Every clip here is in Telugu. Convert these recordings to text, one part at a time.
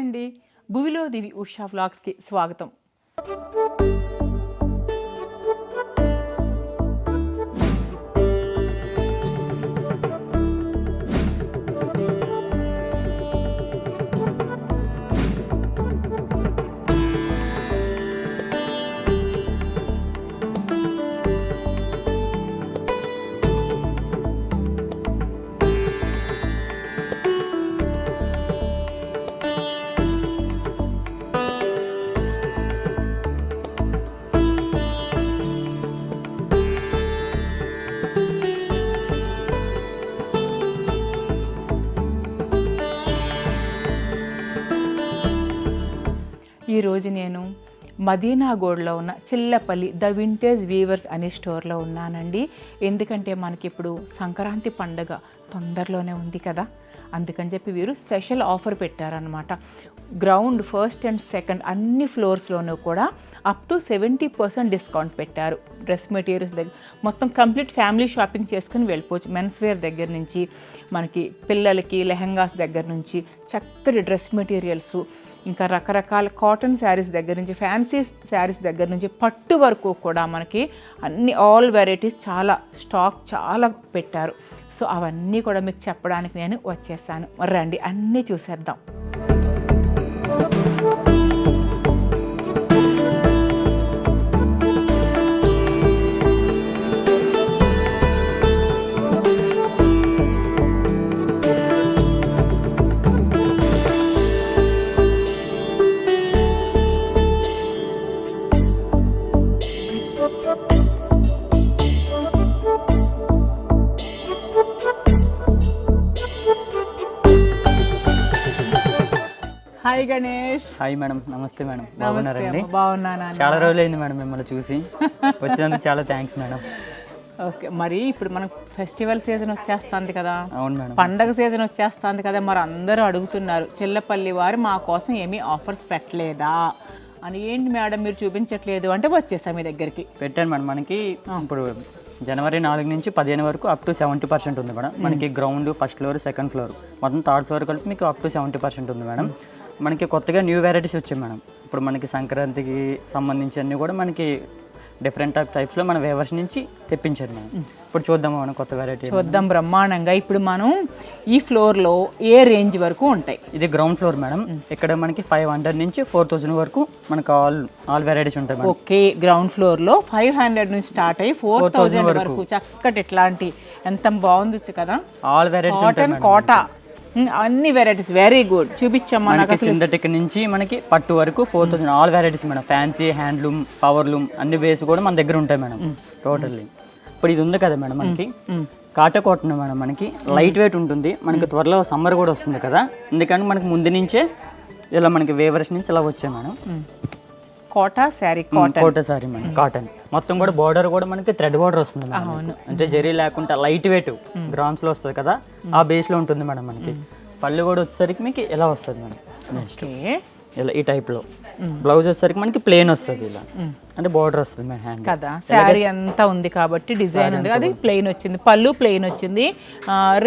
అండి, భువిలో దివి ఉషా వ్లాగ్స్కి స్వాగతం. ఈరోజు నేను మదీనాగూడలో ఉన్న చిల్లపల్లి ద వింటేజ్ వీవర్స్ అనే స్టోర్లో ఉన్నానండి. ఎందుకంటే మనకి ఇప్పుడు సంక్రాంతి పండుగ తొందరలోనే ఉంది కదా, అందుకని చెప్పి వీరు స్పెషల్ ఆఫర్ పెట్టారనమాట. గ్రౌండ్, ఫస్ట్ అండ్ సెకండ్ అన్ని ఫ్లోర్స్లోనూ కూడా అప్ టు 70% డిస్కౌంట్ పెట్టారు. డ్రెస్ మెటీరియల్స్ దగ్గర మొత్తం కంప్లీట్ ఫ్యామిలీ షాపింగ్ చేసుకుని వెళ్ళిపోవచ్చు. మెన్స్ వేర్ దగ్గర నుంచి మనకి పిల్లలకి లెహంగాస్ దగ్గర నుంచి చక్కటి డ్రెస్ మెటీరియల్స్, ఇంకా రకరకాల కాటన్ శారీస్ దగ్గర నుంచి ఫ్యాన్సీ శారీస్ దగ్గర నుంచి పట్టు వరకు కూడా మనకి అన్ని ఆల్ వెరైటీస్ చాలా స్టాక్ చాలా పెట్టారు. సో అవన్నీ కూడా మీకు చెప్పడానికి నేను వచ్చేసాను. రండి అన్నీ చూసేద్దాం. హాయ్ గణేష్. హాయ్ మేడం, నమస్తే మేడం. బాగున్నారండి? బాగున్నాను. చాలా రోజులైంది మేడం మిమ్మల్ని చూసి, వచ్చినందుకు చాలా థ్యాంక్స్ మేడం. ఓకే, మరి ఇప్పుడు మనకు ఫెస్టివల్ సీజన్ వచ్చేస్తుంది కదా. అవును మేడం, పండగ సీజన్ వచ్చేస్తుంది కదా, మరి అందరూ అడుగుతున్నారు చిల్లపల్లి వారు మా కోసం ఏమీ ఆఫర్స్ పెట్టలేదా అని. ఏంటి మేడం మీరు చూపించట్లేదు అంటే వచ్చేసా మీ దగ్గరికి. పెట్టాను మేడం. మనకి ఇప్పుడు జనవరి 4 నుంచి 15 వరకు అప్ టు 70% ఉంది మేడం. మనకి ground, first floor, second floor, మొత్తం థర్డ్ ఫ్లోర్ కలిపి మీకు అప్ టు 70% ఉంది మేడం. మనకి కొత్తగా న్యూ వెరైటీస్ వచ్చాయి మేడం. ఇప్పుడు మనకి సంక్రాంతికి సంబంధించి అన్నీ కూడా మనకి డిఫరెంట్ టైప్స్లో మన వేవర్స్ నుంచి తెప్పించారు మేడం. ఇప్పుడు చూద్దాము మనం కొత్త వెరైటీ చూద్దాం బ్రహ్మాండంగా. ఇప్పుడు మనం ఈ ఫ్లోర్లో ఏ రేంజ్ వరకు ఉంటాయి? ఇది గ్రౌండ్ ఫ్లోర్ మేడం. ఇక్కడ మనకి 500 నుంచి 4000 వరకు మనకి ఆల్ వెరైటీస్ ఉంటాయి మేడం. ఓకే, గ్రౌండ్ ఫ్లోర్లో 500 నుంచి స్టార్ట్ అయ్యి 4000 వరకు చక్కటి ఇట్లాంటి ఎంత బాగుంది కదా. ఆల్ వెరైటీస్ కాటన్, కోటా అన్ని వెరైటీస్. వెరీ గుడ్, చూపించమ్మా. సింథటిక్ నుంచి మనకి పట్టు వరకు 4000 all varieties madam. Fancy, handloom, powerloom అన్ని వేస్ కూడా మన దగ్గర ఉంటాయి మేడం టోటల్లీ. ఇప్పుడు ఇది ఉంది కదా మేడం, మనకి కాటన్ మేడం. మనకి లైట్ వెయిట్ ఉంటుంది. మనకి త్వరలో సమ్మర్ కూడా వస్తుంది కదా, అందుకని మనకి ముందు నుంచే ఇలా మనకి వేవర్స్ నుంచి ఇలా వచ్చాయి madam. Kota sari, Kota sari madam, cotton మొత్తం కూడా బోర్డర్ కూడా మనకి థ్రెడ్ బోర్డర్ వస్తుంది మేడం. అంటే జరీ లేకుండా లైట్ వెయిట్ గ్రామ్స్ లో వస్తుంది కదా, ఆ బేస్ లో ఉంటుంది మేడం. మనకి పళ్ళు కూడా వచ్చేసరికి మీకు ఇలా వస్తుంది మేడం. నెక్స్ట్ ఇలా ఈ టైప్ లో బ్లౌజ్ వచ్చేసరికి మనకి ప్లెయిన్ వస్తుంది ఇలా, అంటే బోర్డర్ వస్తుంది మేడం హ్యాండ్ కదా. శారీ అంతా ఉంది కాబట్టి డిజైన్ ఉంది, అది ప్లెయిన్ వచ్చింది, పళ్ళు ప్లెయిన్ వచ్చింది.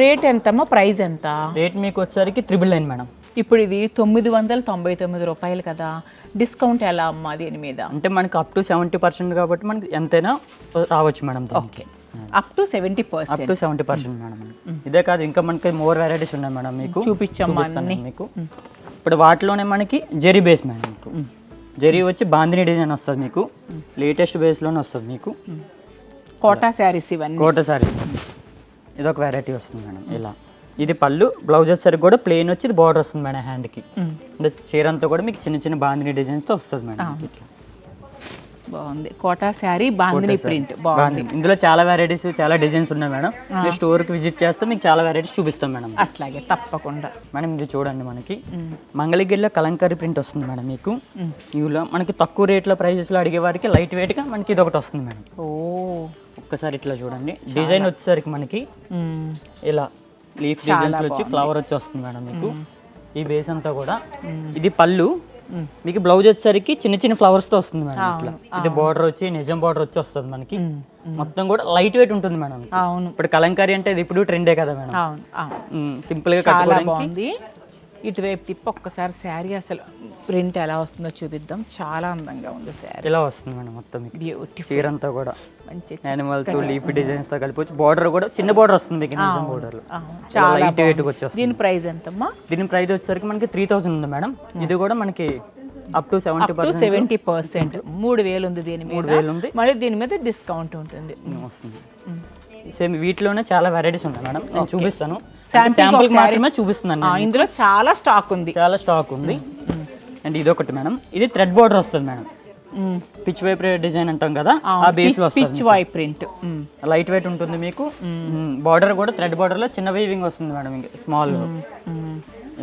రేట్ ఎంతమ్మా, ప్రైస్ ఎంత? రేట్ మీకు వచ్చేసరికి 999 మేడం. ఇప్పుడు ఇది 999 రూపాయలు కదా, డిస్కౌంట్ ఎలా అమ్మా దీని మీద? అంటే మనకి అప్ టు 70% కాబట్టి మనకి ఎంతైనా రావచ్చు madam. Okay, up to 70% madam. ఇదే కాదు, ఇంకా మనకి మోర్ వెరైటీస్ ఉన్నాయి మేడం. మీకు చూపించమ్మా మీకు. ఇప్పుడు వాటిలోనే మనకి జెరీ బేస్ మేడం. మీకు జెరీ వచ్చి బాందిని డిజైన్ వస్తుంది మీకు, లేటెస్ట్ బేస్లోనే వస్తుంది మీకు. కోటా శారీస్ ఇవన్నీ. కోటా శారీ ఇదొక వెరైటీ వస్తుంది మేడం. ఇలా ఇది పళ్ళు, బ్లౌజ్ వచ్చేసరికి కూడా ప్లెయిన్ వచ్చి బార్డర్ వస్తుంది మేడం హ్యాండ్కి. అంటే చీర అంతా కూడా మీకు చిన్న చిన్న బాందిని డిజైన్స్తో వస్తుంది మేడం. బాగుంది, కోటా శారీ బాందిని ప్రింట్ బాగుంది. ఇందులో చాలా వెరైటీస్, చాలా డిజైన్స్ ఉన్నాయి మేడం. మీరు స్టోర్కి విజిట్ చేస్తే మీకు చాలా వెరైటీస్ చూపిస్తాం మేడం. అట్లాగే, తప్పకుండా మేడం. ఇది చూడండి, మనకి మంగళగిరిలో కలంకారీ ప్రింట్ వస్తుంది మేడం. మీకు ఇవిలో మనకి తక్కువ రేట్లో ప్రైజెస్లో అడిగే వారికి లైట్ వెయిట్గా మనకి ఇది ఒకటి వస్తుంది మేడం. ఓ, ఒక్కసారి ఇట్లా చూడండి. డిజైన్ వచ్చేసరికి మనకి ఇలా లీఫ్ డిజైన్స్ వచ్చి ఫ్లవర్ వచ్చి వస్తుంది మేడం. మీకు ఈ బేస్ అంతా కూడా ఇది పళ్ళు, మీకు బ్లౌజ్ వచ్చేసరికి చిన్న చిన్న ఫ్లవర్స్ తో వస్తుంది మేడం. ఇట్లా ఇది బార్డర్ వచ్చి నిజం బార్డర్ వచ్చి వస్తుంది మనకి. మొత్తం కూడా లైట్ వెయిట్ ఉంటుంది మేడం. అవును, ఇప్పుడు కలంకారీ అంటే ఇది ఇప్పుడు ట్రెండే కదా మేడం. సింపుల్ గా కట్టుకోవడానికి ఇటువైపు తిప్పి ఒక్కసారి శారీ అసలు ప్రింట్ ఎలా వస్తుందో చూపిద్దాం. చాలా అందంగా ఉంది శారీ, ఇలా వస్తుంది మేడం మొత్తం మీకు బ్యూటిఫుల్, చీర అంతా కూడా మంచి యానిమల్స్ లీఫ్ డిజైన్స్ తో కలిపి వచ్చి బార్డర్ కూడా చిన్న బార్డర్ వస్తుంది మీకు నిజం బార్డర్ చాలా లైట్ వెయిట్ వచ్చేస్తుంది. దీని ప్రైస్ ఎంతమ్మా? దీని ప్రైస్ వచ్చేసరికి మనకి 3000 ఉంది మేడం. ఇది కూడా మనకి అప్ టు 70% 70%, 3000 ఉంది దీని మీద. 3000 ఉంది, మళ్ళీ దీని మీద డిస్కౌంట్ ఉంటుంది. వస్తుంది. సేమ్ వీటిలోనే చాలా వెరైటీస్ ఉంటాయి మేడం, నేను చూపిస్తాను. శాంపుల్ మాత్రమే చూపిస్తున్నాను. ఇందులో చాలా స్టాక్ ఉంది, చాలా స్టాక్ ఉంది. అండ్ ఇది ఒకటి మేడం, ఇది థ్రెడ్ బార్డర్ వస్తుంది మేడం. పిచ్ వైప్ డిజైన్ అంటాం కదా, ఆ బేస్ లో వస్తుంది. Pichwai print light weight ఉంటుంది మీకు. బార్డర్ కూడా థ్రెడ్ బార్డర్ లో చిన్న వీవింగ్ వస్తుంది మేడం, స్మాల్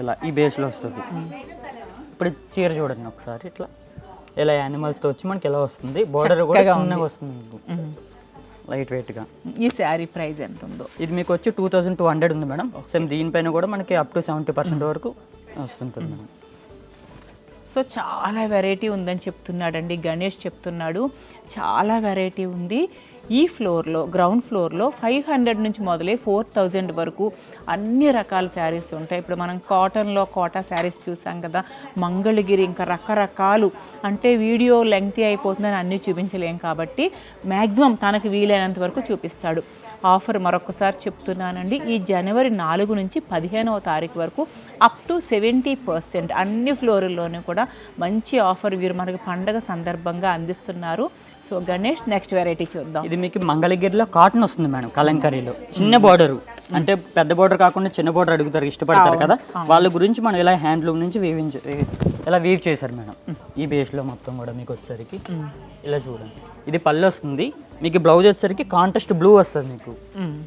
ఇలా ఈ బేస్ లో వస్తుంది. ఇప్పుడు చీర చూడండి ఒకసారి, ఇట్లా ఇలా యానిమల్స్ తో వచ్చి మనకి ఎలా వస్తుంది. బార్డర్ కూడా చిన్నగా వస్తుంది మీకు, లైట్ వెయిట్ గా. ఈ శారీ ప్రైస్ ఎంత ఉందో? ఇది మీకు వచ్చి 2200 ఉంది మేడం. సేమ్ దీనిపైన కూడా మనకి అప్ టు 70% వరకు వస్తుంటుంది మేడం. సో చాలా వెరైటీ ఉందని చెప్తున్నాడండి గణేష్, చెప్తున్నాడు చాలా వెరైటీ ఉంది. ఈ ఫ్లోర్లో, గ్రౌండ్ ఫ్లోర్లో 500 నుంచి మొదలై 4000 వరకు అన్ని రకాల శారీస్ ఉంటాయి. ఇప్పుడు మనం కాటన్లో కోటా శారీస్ చూసాం కదా, మంగళగిరి, ఇంకా రకరకాలు. అంటే వీడియో లెంగ్తీ అయిపోతుందని అన్నీ చూపించలేం కాబట్టి మ్యాక్సిమం తనకు వీలైనంత వరకు చూపిస్తాడు. ఆఫర్ మరొకసారి చెప్తున్నానండి, ఈ జనవరి 4 నుంచి 15వ తారీఖు వరకు అప్ టు 70% అన్ని ఫ్లోర్ల్లోనూ కూడా మంచి ఆఫర్ వీరు మనకు పండగ సందర్భంగా అందిస్తున్నారు. సో గణేష్, నెక్స్ట్ వెరైటీ చూద్దాం. ఇది మీకు మంగళగిరిలో కాటన్ వస్తుంది మేడం, కలంకరీలో చిన్న బార్డర్. అంటే పెద్ద బార్డర్ కాకుండా చిన్న బార్డర్ అడుగుతారు, ఇష్టపడతారు కదా, వాళ్ళ గురించి మనం ఇలా హ్యాండ్లూమ్ నుంచి ఇలా వీవ్ చేశారు మేడం. ఈ బేస్లో మొత్తం కూడా మీకు వచ్చేసరికి ఇలా చూడండి. ఇది పళ్ళు వస్తుంది మీకు. బ్లౌజ్ వచ్చేసరికి కాంట్రాస్ట్ బ్లూ వస్తుంది మీకు.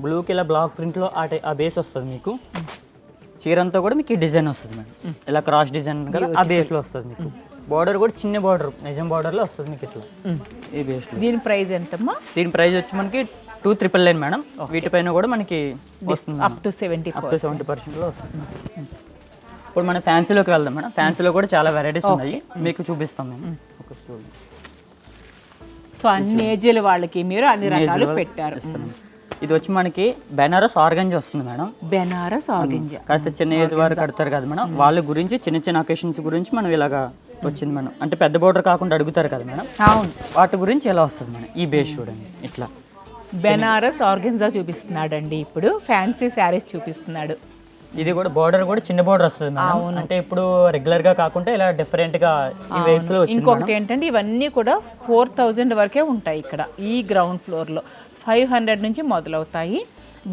బ్లూకి ఇలా బ్లాక్ ప్రింట్లో ఆ బేస్ వస్తుంది మీకు. చీర అంతా కూడా మీకు ఈ డిజైన్ వస్తుంది మేడం, ఇలా క్రాస్ డిజైన్ కదా, ఆ బేస్లో వస్తుంది మీకు. బార్డర్ కూడా చిన్న బార్డర్, నిజం బార్డర్లో వస్తుంది మీకు ఇట్లా ఈ బేస్లో. దీని ప్రైస్ ఎంతమ్మా? దీని ప్రైస్ వచ్చి మనకి 2999 మేడం. వీటిపైన కూడా మనకి వస్తుంది అప్ టు 70%లో వస్తుంది. ఇప్పుడు మనం ఫ్యాన్సీలోకి వెళ్దాం మేడం. ఫ్యాన్సీలో కూడా చాలా వెరైటీస్ ఉన్నాయి, మీకు చూపిస్తాం మేము. చూడండి, సో అన్ని ఏజ్ల వాళ్ళకి మీరు అన్ని రకాలు పెట్టారు. ఇది వచ్చి మనకి బెనారస్ ఆర్గంజా వస్తుంది మేడం. బెనారస్ ఆర్గంజా కాస్త చిన్న ఏజ్ వారు కడతారు కదా మేడం, వాళ్ళ గురించి చిన్న చిన్న అకేషన్స్ గురించి మనం ఇలాగా వచ్చింది మేడం. అంటే పెద్ద బోర్డర్ కాకుండా అడుగుతారు కదా మేడం, అవును, వాటి గురించి ఎలా వస్తుంది మేడం. ఈ బేస్ చూడండి, ఇట్లా బెనారస్ ఆర్గంజా చూపిస్తున్నాడండి. ఇప్పుడు ఫ్యాన్సీ శారీస్ చూపిస్తున్నాడు. ఇది కూడా బార్డర్ కూడా చిన్న బార్డర్ వస్తుంది మేడం. అంటే ఇప్పుడు రెగ్యులర్ గా కాకుండా ఇలా డిఫరెంట్ గా ఈ వేవ్స్ లో. ఇంకొకటి ఏంటంటే ఇవన్నీ కూడా 4000 వరకే ఉంటాయి ఇక్కడ ఈ గ్రౌండ్ ఫ్లోర్ లో. 500 నుంచి మొదలవుతాయి.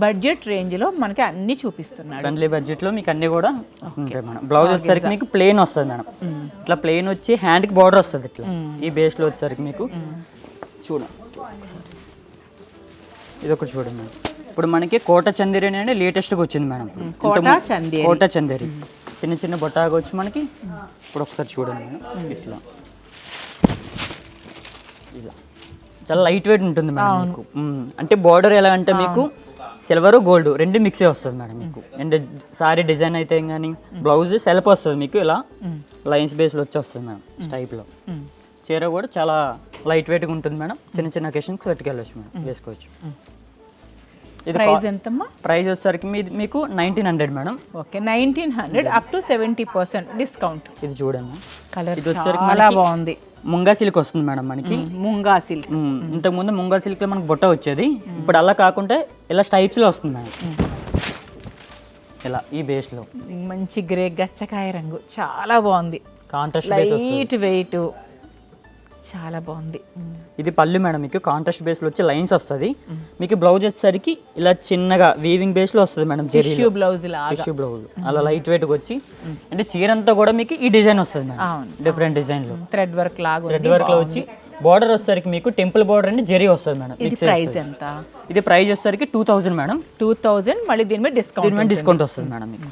బడ్జెట్ రేంజ్ లో మనకి అన్ని చూపిస్తున్నాడు. ఫ్రెండ్లీ బడ్జెట్ లో మీకు అన్ని కూడా వస్తుంటాయి మేడం. బ్లౌజ్ వచ్చేసరికి మీకు ప్లెయిన్ వస్తుంది మేడం. ఇట్లా ప్లెయిన్ వచ్చి హ్యాండ్ కి బార్డర్ వస్తుంది ఇట్లా. ఈ బేస్ లో వచ్చేసరికి మీకు చూడండి, ఇది ఒకటి చూడండి మేడం. ఇప్పుడు మనకి కోట చందేరి అనేది లేటెస్ట్గా వచ్చింది మేడం. కోట చందేరి చిన్న చిన్న బొట్టాగా వచ్చి మనకి. ఇప్పుడు ఒకసారి చూడండి మేడం, ఇట్లా ఇలా చాలా లైట్ వెయిట్ ఉంటుంది మేడం మీకు. అంటే బార్డర్ ఎలా అంటే మీకు సిల్వర్ గోల్డ్ రెండు మిక్సే వస్తుంది మేడం మీకు. అండ్ సారీ డిజైన్ అయితే కానీ బ్లౌజ్ సెల్ఫ్ వస్తుంది మీకు, ఇలా లైన్స్ బేస్లో వచ్చి వస్తుంది మేడం టైప్లో. చీర కూడా చాలా లైట్ వెయిట్గా ఉంటుంది మేడం. చిన్న చిన్న అకేషన్కి పెట్టుకెళ్ళచ్చు మేడం, వేసుకోవచ్చు. ఇది ప్రైస్ ఎంతమ్మా? ప్రైస్ వచ్చేసరికి మీకు 1900 madam. Okay, 1900 up to 70% discount. ఇది చూడండి, కలర్ ఇది వచ్చేసరికి చాలా బాగుంది. ముంగా సిల్క్ వస్తుంది మేడం మనకి. ముంగా సిల్క్. ఇంతకుముందు ముంగా సిల్క్ లో మనకు బుట్ట వచ్చేది, ఇప్పుడు అలా కాకుండా ఇలా స్టైప్స్ లో వస్తుంది మేడం. ఇలా ఈ బేస్ లో మంచి గ్రే గచ్చకాయ రంగు, చాలా బాగుంది. కాంట్రాస్ట్ లైట్ వెయిట్, చాలా బాగుంది. ఇది పళ్ళు మేడం మీకు. కాంట్రాస్ట్ బేస్ లో వచ్చి లైన్స్ వస్తుంది మీకు. బ్లౌజ్ వచ్చేసరికి ఇలా చిన్నగా వీవింగ్ బేస్ లో వస్తుంది madam. Tissue blouse tissue blouse అలా లైట్ వెయిట్ వచ్చి. అంటే చీర అంతా కూడా మీకు ఈ డిజైన్ వస్తుంది మేడం, డిఫరెంట్ డిజైన్ లో. థ్రెడ్ వర్క్ లాగా, థ్రెడ్ వర్క్ లో వచ్చి బార్డర్ వచ్చేసరికి మీకు టెంపుల్ బార్డర్ అండి జెరీ వస్తుంది మేడం. ఇది ప్రైస్ ఎంత? ఇది ప్రైస్ వచ్చేసరికి 2000 మేడం. 2000 మళ్ళీ దీని మీద డిస్కౌంట్ వస్తుంది మేడం మీకు.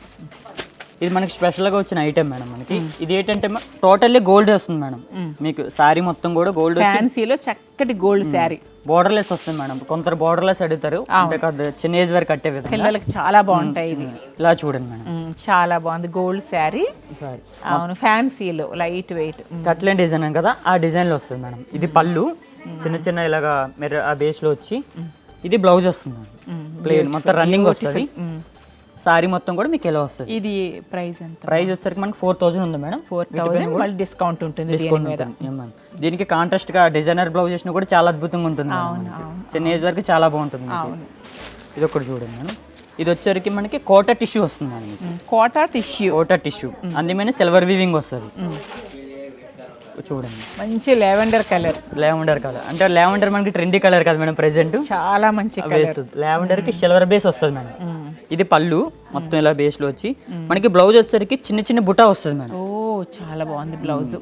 ఇది మనకి స్పెషల్గా వచ్చిన ఐటమ్ మేడం మనకి. ఇది ఏంటంటే టోటల్లీ గోల్డ్ వస్తుంది మేడం మీకు. శారీ మొత్తం కూడా గోల్డ్. ఫ్యాన్సీలో చక్కటి గోల్డ్ శారీ, బోర్డర్లెస్ వస్తుంది మేడం. కొందరు బోర్డర్లెస్ అడుగుతారు, అంటే చిన్న ఏజ్ వరకు కట్టే విధంగా. పిల్లలకి చాలా బాగుంటాయి ఇవి. ఇలా చూడండి మేడం, చాలా బాగుంది గోల్డ్ శారీ. అవును, ఫ్యాన్సీలో లైట్ వెయిట్ కట్లెన్ డిజైన్ కదా, ఆ డిజైన్ లో వస్తుంది మేడం. ఇది పళ్ళు చిన్న చిన్న ఇలాగా మీరు ఆ బేస్ లో వచ్చి. ఇది బ్లౌజ్ వస్తుంది మేడం, ప్లెయిన్ మొత్తం రన్నింగ్ వస్తుంది. సారీ మొత్తం కూడా మీకు ఇలా వస్తుంది. ఇది ప్రైస్ ఎంత? ప్రైస్ వచ్చేసరికి మనకి 4000 ఉంది మేడం. 4000 మళ్ళీ డిస్కౌంట్ ఉంటుంది. డిస్కౌంట్ ఉంటుంది. దీనికి కాంట్రాస్ట్ గా డిజైనర్ బ్లౌజ్ చేసినా కూడా చాలా అద్భుతంగా ఉంటుంది మేడం. చిన్న ఏజ్ వరకు చాలా బాగుంటుంది. ఇది ఒకటి చూడండి మేడం. ఇది వచ్చేసరికి మనకి కోటా టిష్యూ వస్తుంది మేడం. కోటా టిష్యూ అందులోనే సిల్వర్ వీవింగ్ వస్తుంది. చూడండి మంచి లావెండర్ కలర్ అంటే లావెండర్ మనకి ట్రెండీ కలర్ కదా మేడం ప్రెసెంట్. చాలా మంచి బేస్ లావెండర్ కి సిల్వర్ బేస్ వస్తుంది మేడం. ఇది పళ్ళు మొత్తం ఇలా బేస్ లో వచ్చి మనకి బ్లౌజ్ వచ్చేసరికి చిన్న చిన్న బుటా వస్తుంది మేడం. ఓ చాలా బాగుంది బ్లౌజ్.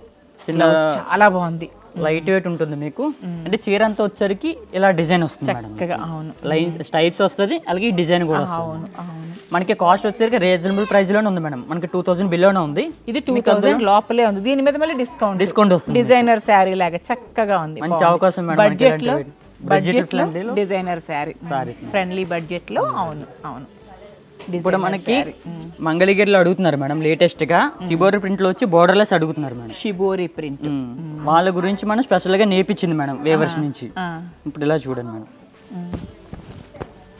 చిన్న చాలా బాగుంది. లైట్ వెయిట్ ఉంటుంది మీకు. అంటే చీర అంతా వచ్చేసరికి ఇలా డిజైన్ వస్తుంది మేడం. అవును లైన్స్ స్టైప్స్ వస్తుంది, అలాగే డిజైన్ కూడా వస్తుంది. మనకి కాస్ట్ వచ్చేసరికి రీజనబుల్ ప్రైస్ లోనే ఉంది మేడం. మనకి 2000 బిలోనే ఉంది. ఇది 2000 లోపలే ఉంది. దీని మీద మళ్ళీ డిస్కౌంట్ వస్తుంది. డిజైనర్ శారీ లాగా చక్కగా ఉంది. మంచి అవకాశం మేడం. బడ్జెట్ లో డిజైనర్ శారీ ఫ్రెండ్లీ బడ్జెట్ లో. అవును ఇప్పుడు మనకి మంగళగిరిలో అడుగుతున్నారు మేడం లేటెస్ట్ గా షిబోరి ప్రింట్ లో వచ్చి బోర్డర్లెస్ అడుగుతున్నారు మేడం. షిబోరి ప్రింట్ వాళ్ళ గురించి మనం స్పెషల్ గా నేర్పించింది మేడం వేవర్స్ నుంచి. ఇప్పుడు ఇలా చూడండి మేడం.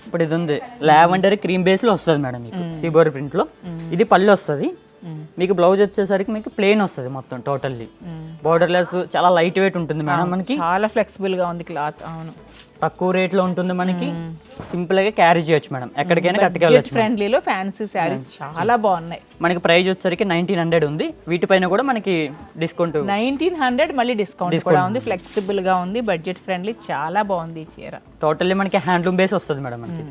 ఇప్పుడు ఇది ఉంది లావెండర్ క్రీమ్ బేస్ లో వస్తుంది మేడం మీకు షిబోరి ప్రింట్ లో. ఇది పళ్ళు వస్తుంది మీకు. బ్లౌజ్ వచ్చేసరికి మీకు ప్లెయిన్ వస్తుంది మొత్తం టోటల్లీ. బోర్డర్లెస్ చాలా లైట్ వెయిట్ ఉంటుంది మేడం. మనకి చాలా ఫ్లెక్సిబుల్ గా ఉంది క్లాత్. అవును తక్కువ రేట్ లో ఉంటుంది మనకి. సింపుల్ గా క్యారీ చేయొచ్చు మేడం. ఎక్కడికైనా కట్టుకెళ్ళచ్చు. ఫ్రెండ్లీలో ఫ్యాన్సీ శారీస్ చాలా బాగున్నాయి. మనకి ప్రైస్ వచ్చేసరికి 1900 ఉంది. వీటిపైన కూడా మనకి డిస్కౌంట్ 1900 మళ్ళీ డిస్కౌంట్ కూడా ఉంది. ఫ్లెక్సిబుల్ గా ఉంది. బడ్జెట్ ఫ్రెండ్లీ చాలా బాగుంది ఈ చీర. టోటల్లీ మనకి హ్యాండ్లూమ్ బేస్ వస్తుంది మేడం మనకి.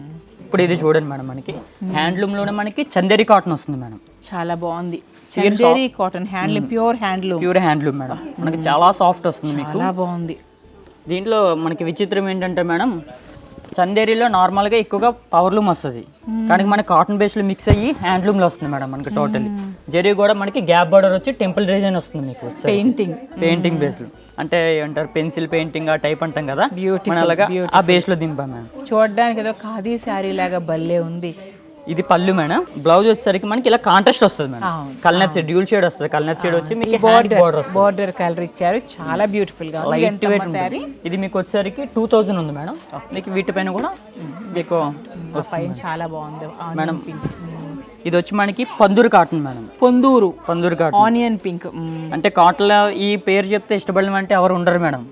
ఇప్పుడు ఇది చూడండి మేడం. మనకి హ్యాండ్లూమ్ లోనే మనకి చందేరి కాటన్ వస్తుంది మేడం. చాలా బాగుంది. Chanderi cotton handloom, pure handloom madam. మనకి చాలా సాఫ్ట్ వస్తుంది మీకు. చాలా బాగుంది. దీంట్లో మనకి విచిత్రం ఏంటంటే మేడం చందేరిలో నార్మల్గా ఎక్కువగా పవర్లూమ్ వస్తుంది, కానీ మనకి కాటన్ బేస్లో మిక్స్ అయ్యి హ్యాండ్లూమ్లో వస్తుంది మేడం మనకి. టోటల్లీ జరీ కూడా మనకి గ్యాప్ బార్డర్ వచ్చి టెంపుల్ డిజైన్ వస్తుంది మీకు. పెయింటింగ్ బేస్లో అంటే ఏమంటారు పెన్సిల్ పెయింటింగ్ ఆ టైప్ అంటాం కదా, అలాగా ఆ బేస్లో దింపాం మేడం. చూడడానికి ఏదో ఖాదీ శారీ లాగా భలే ఉంది. ఇది పళ్ళు మేడం. బ్లౌజ్ వచ్చేసరికి మనకి ఇలా కాంట్రాస్ట్ వస్తుంది మేడం. కల్నెత్ డ్యూల్ షేడ్ వస్తుంది. కల్నెత్ షేడ్ వచ్చి మీకు బోర్డర్ కలర్ ఇచ్చారు. చాలా బ్యూటిఫుల్ గా లైట్ వెయిట్ ఉంటుంది. ఇది మీకు వచ్చేసరికి 2000 ఉంది మేడం. మీకు వీటిపైన కూడా మీకు చాలా బాగుంది మేడం. ఇది వచ్చి మనకి Panduru cotton madam. Panduru cotton onion pink. అంటే కాటన్ లో ఈ పేరు చెప్తే ఇష్టపడిన అంటే ఎవరు ఉండరు మేడం.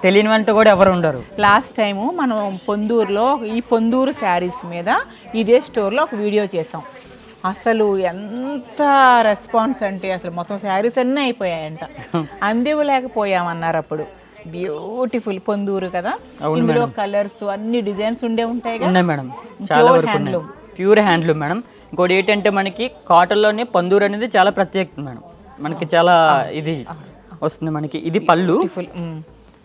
తెలియని వంట కూడా ఎవరు ఉండరు. లాస్ట్ టైము మనం పొందూరులో ఈ పొందూరు శారీస్ మీద ఇదే స్టోర్లో ఒక వీడియో చేసాం. అసలు ఎంత రెస్పాన్స్ అంటే అసలు మొత్తం శారీస్ అన్నీ అయిపోయాయంట. అందివ్వలేకపోయామన్నారు అప్పుడు. బ్యూటిఫుల్ పొందూరు కదా. ఇందులో కలర్స్ అన్ని డిజైన్స్ ఉంటాయి మేడం. చాలా వరకు ప్యూర్ హ్యాండ్లూమ్ మేడం. ఇంకోటి ఏంటంటే మనకి కాటన్లోనే పందూరు అనేది చాలా ప్రత్యేకత మేడం. మనకి చాలా ఇది వస్తుంది మనకి. ఇది పళ్ళు.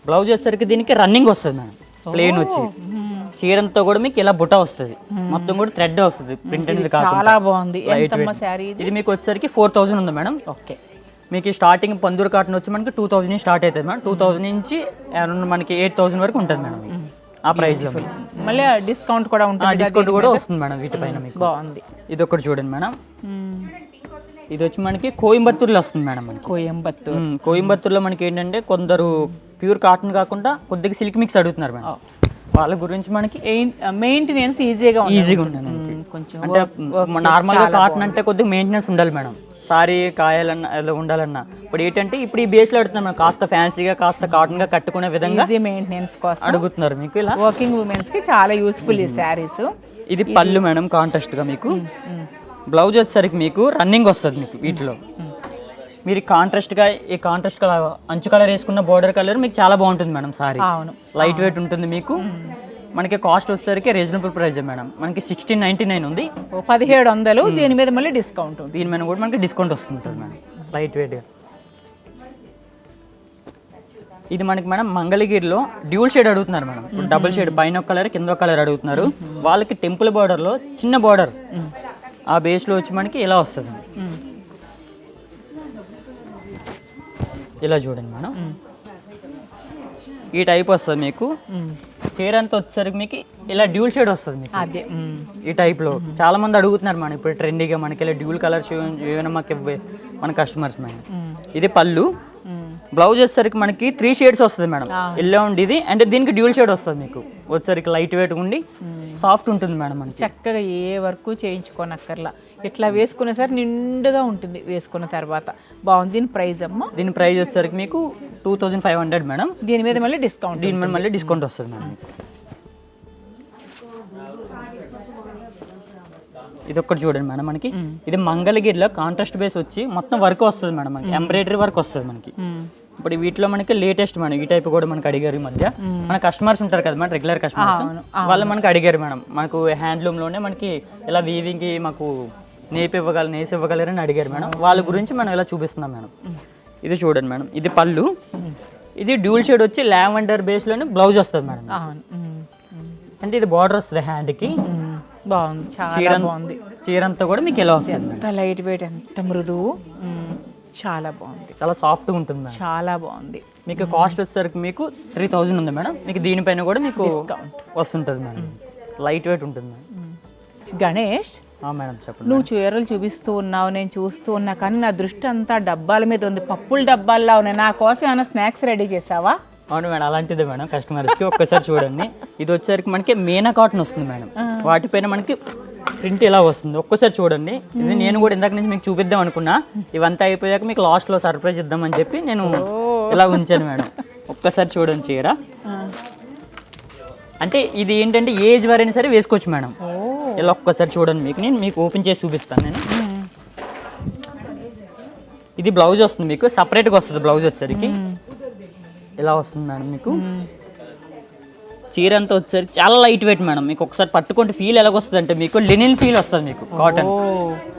బ్లౌజ్ వచ్చేసరికి దీనికి రన్నింగ్ వస్తుంది మేడం. ప్లెయిన్ వచ్చి చీరంతా కూడా మీకు ఇలా బుట్ట వస్తుంది. మొత్తం కూడా థ్రెడ్ వస్తుంది. ప్రింట్ అనేది చాలా బాగుంది. ఇది మీకు వచ్చేసరికి 4000 ఉంది మేడం. ఓకే. మీకు స్టార్టింగ్ పందూరు కాటన్ వచ్చి మనకి 2000 నుంచి స్టార్ట్ అవుతుంది మేడం. 2000 నుంచి మనకి 8000 వరకు ఉంటుంది మేడం ఆ ప్రైస్ లో. మళ్ళీ డిస్కౌంట్ కూడా ఉంటుంది. డిస్కౌంట్ కూడా వస్తుంది మేడం వీటిపైన మీకు. బాగుంది. ఇది ఒకటి చూడండి మేడం. ఇది వచ్చి మనకి కోయంబత్తూరులో వస్తుంది మేడం. కోయంబత్తూరులో మనకి ఏంటంటే కొందరు ప్యూర్ కాటన్ కాకుండా కొద్దిగా సిల్క్ మిక్స్ అడుగుతున్నారు మేడం. వాళ్ళ గురించి మనకి మెయింటెనెన్స్ ఈజీగా ఉంటుంది. కొంచెం అంటే నార్మల్ గా కాటన్ అంటే కొద్దిగా మెయింటెనెన్స్ ఉండాలి మేడం. సారీ కాయాలన్నా ఇలా ఉండాలన్నా. ఇప్పుడు ఏంటంటే ఇప్పుడు ఈ బేస్ లో అడుగుతున్నారు మేడం. కాస్త ఫ్యాన్సీగా కాస్త కాటన్ గా కట్టుకునే విధంగా మెయింటెనెన్స్ కోసం అడుగుతున్నారు మీకు. ఇలా వర్కింగ్ ఉమెన్స్ కి చాలా యూస్ఫుల్ ఈ శారీస్. ఇది పళ్ళు మేడం కాంట్రాస్ట్ గా మీకు. బ్లౌజ్ వచ్చేసరికి మీకు రన్నింగ్ వస్తుంది మీకు వీటిలో. మీరు కాంట్రాస్ట్గా ఈ కాంట్రాస్ట్ కలర్ అంచు కలర్ వేసుకున్న బోర్డర్ కలర్ మీకు చాలా బాగుంటుంది మేడం. సారీ లైట్ వెయిట్ ఉంటుంది మీకు. మనకి కాస్ట్ వచ్చేసరికి రీజనబుల్ ప్రైస్ మేడం. మనకి 1699 ఉంది. 1700. దీని మీద మళ్ళీ డిస్కౌంట్. దీని మీద కూడా మనకి డిస్కౌంట్ వస్తుంటుంది మేడం. లైట్ వెయిట్గా. ఇది మనకి మేడం మంగళగిరిలో డ్యూల్ షేడ్ అడుగుతున్నారు మేడం. డబుల్ షేడ్ పైన ఒక కలర్ కింద ఒక కలర్ అడుగుతున్నారు. వాళ్ళకి టెంపుల్ బార్డర్లో చిన్న బార్డర్ ఆ బేస్లో వచ్చి మనకి ఇలా వస్తుంది. ఇలా చూడండి మేడం. ఈ టైప్ వస్తుంది మీకు. చీర అంతా వచ్చేసరికి మీకు ఇలా డ్యూల్ షేడ్ వస్తుంది మీకు. ఈ టైప్లో చాలా మంది అడుగుతున్నారు మేడం. ఇప్పుడు ట్రెండీగా మనకి ఇలా డ్యూల్ కలర్స్ ఏమైనా మాకు మన కస్టమర్స్ మేడం. ఇది పళ్ళు. బ్లౌజ్ వచ్చేసరికి మనకి 3 షేడ్స్ వస్తుంది మేడం. ఎల్లో ఉండేది అండ్ దీనికి డ్యూల్ షేడ్ వస్తుంది మీకు. వచ్చేసరికి లైట్ వెయిట్ ఉండి సాఫ్ట్ ఉంటుంది మేడం మనకి. చక్కగా ఏ వర్క్ చేయించుకోనక్కర్లా, ఇట్లా వేసుకునే సరే నిండుగా ఉంటుంది వేసుకున్న తర్వాత. బాగుంది. దీని ప్రైస్ అమ్మా? దీని ప్రైస్ వచ్చేసరికి మీకు 2500 మేడం. దీని మీద మళ్ళీ డిస్కౌంట్? దీని మీద మళ్ళీ డిస్కౌంట్ వస్తుంది మేడం మీకు. ఇది ఒక్కటి చూడండి మేడం మనకి. ఇది మంగళగిరిలో కాంట్రాస్ట్ బేస్ వచ్చి మొత్తం వర్క్ వస్తుంది మేడం మనకి, ఎంబ్రాయిడరీ వర్క్ వస్తుంది మనకి. ఇప్పుడు వీటిలో మనకి లేటెస్ట్ మేడం ఈ టైప్ కూడా మనకి అడిగారు ఈ మధ్య. మన కస్టమర్స్ ఉంటారు కదా మేడం, రెగ్యులర్ కస్టమర్స్, వాళ్ళు మనకి అడిగారు మేడం, మనకు హ్యాండ్లూమ్లోనే మనకి ఇలా వీవింగ్కి మాకు నేసి ఇవ్వగలరని అడిగారు మేడం. వాళ్ళ గురించి మనం ఇలా చూపిస్తున్నాం మేడం. ఇది చూడండి మేడం, ఇది పళ్ళు. ఇది డ్యూల్ షేడ్ వచ్చి లావెండర్ బేస్లోనే బ్లౌజ్ వస్తుంది మేడం. అంటే ఇది బార్డర్ వస్తుంది హ్యాండ్కి. బాగుంది, చాలా బాగుంది. చీరంతా కూడా మీకు ఎలా వస్తుంది, ఎంత లైట్ వెయిట్, ఎంత మృదువు, చాలా బాగుంది, చాలా సాఫ్ట్గా ఉంటుంది మేడం. చాలా బాగుంది. మీకు కాస్ట్ వచ్చేసరికి మీకు 3000 ఉంది మేడం. మీకు దీనిపైన కూడా మీకు డిస్కౌంట్ వస్తుంటుంది మేడం. లైట్ వెయిట్ ఉంటుంది మేడం. గణేష్, మేడం చెప్పండి. నువ్వు చీరలు చూపిస్తూ ఉన్నావు, నేను చూస్తూ ఉన్నా, కానీ నా దృష్టి అంతా డబ్బాల మీద ఉంది. పప్పుల డబ్బాల్లో ఉన్నాయి. నా కోసం ఏమైనా స్నాక్స్ రెడీ చేసావా? అవును మేడం, అలాంటిదే మేడం. కస్టమర్స్కి ఒక్కసారి చూడండి. ఇది వచ్చేసరికి మనకి మీనా కాటన్ వస్తుంది మేడం. వాటిపైన మనకి ప్రింట్ ఇలా వస్తుంది. ఒక్కసారి చూడండి. ఇది నేను కూడా ఇందాక నుంచి మీకు చూపిద్దాం అనుకున్నా. ఇవంతా అయిపోయాక మీకు లాస్ట్లో సర్ప్రైజ్ ఇద్దామని చెప్పి నేను ఇలా ఉంచాను మేడం. ఒక్కసారి చూడండి చీర. అంటే ఇది ఏంటంటే ఏజ్ వారైనా సరే వేసుకోవచ్చు మేడం. ఇలా ఒక్కసారి చూడండి. మీకు ఓపెన్ చేసి చూపిస్తాను నేను. ఇది బ్లౌజ్ వస్తుంది మీకు, సపరేట్గా వస్తుంది బ్లౌజ్ వచ్చేసరికి ఇలా వస్తుంది మేడం. మీకు చీర అంతా వచ్చేసరికి చాలా లైట్ వెయిట్ మేడం. మీకు ఒకసారి పట్టుకుంటే ఫీల్ ఎలాగొస్తుంది అంటే మీకు లినిన్ ఫీల్ వస్తుంది మీకు, కాటన్.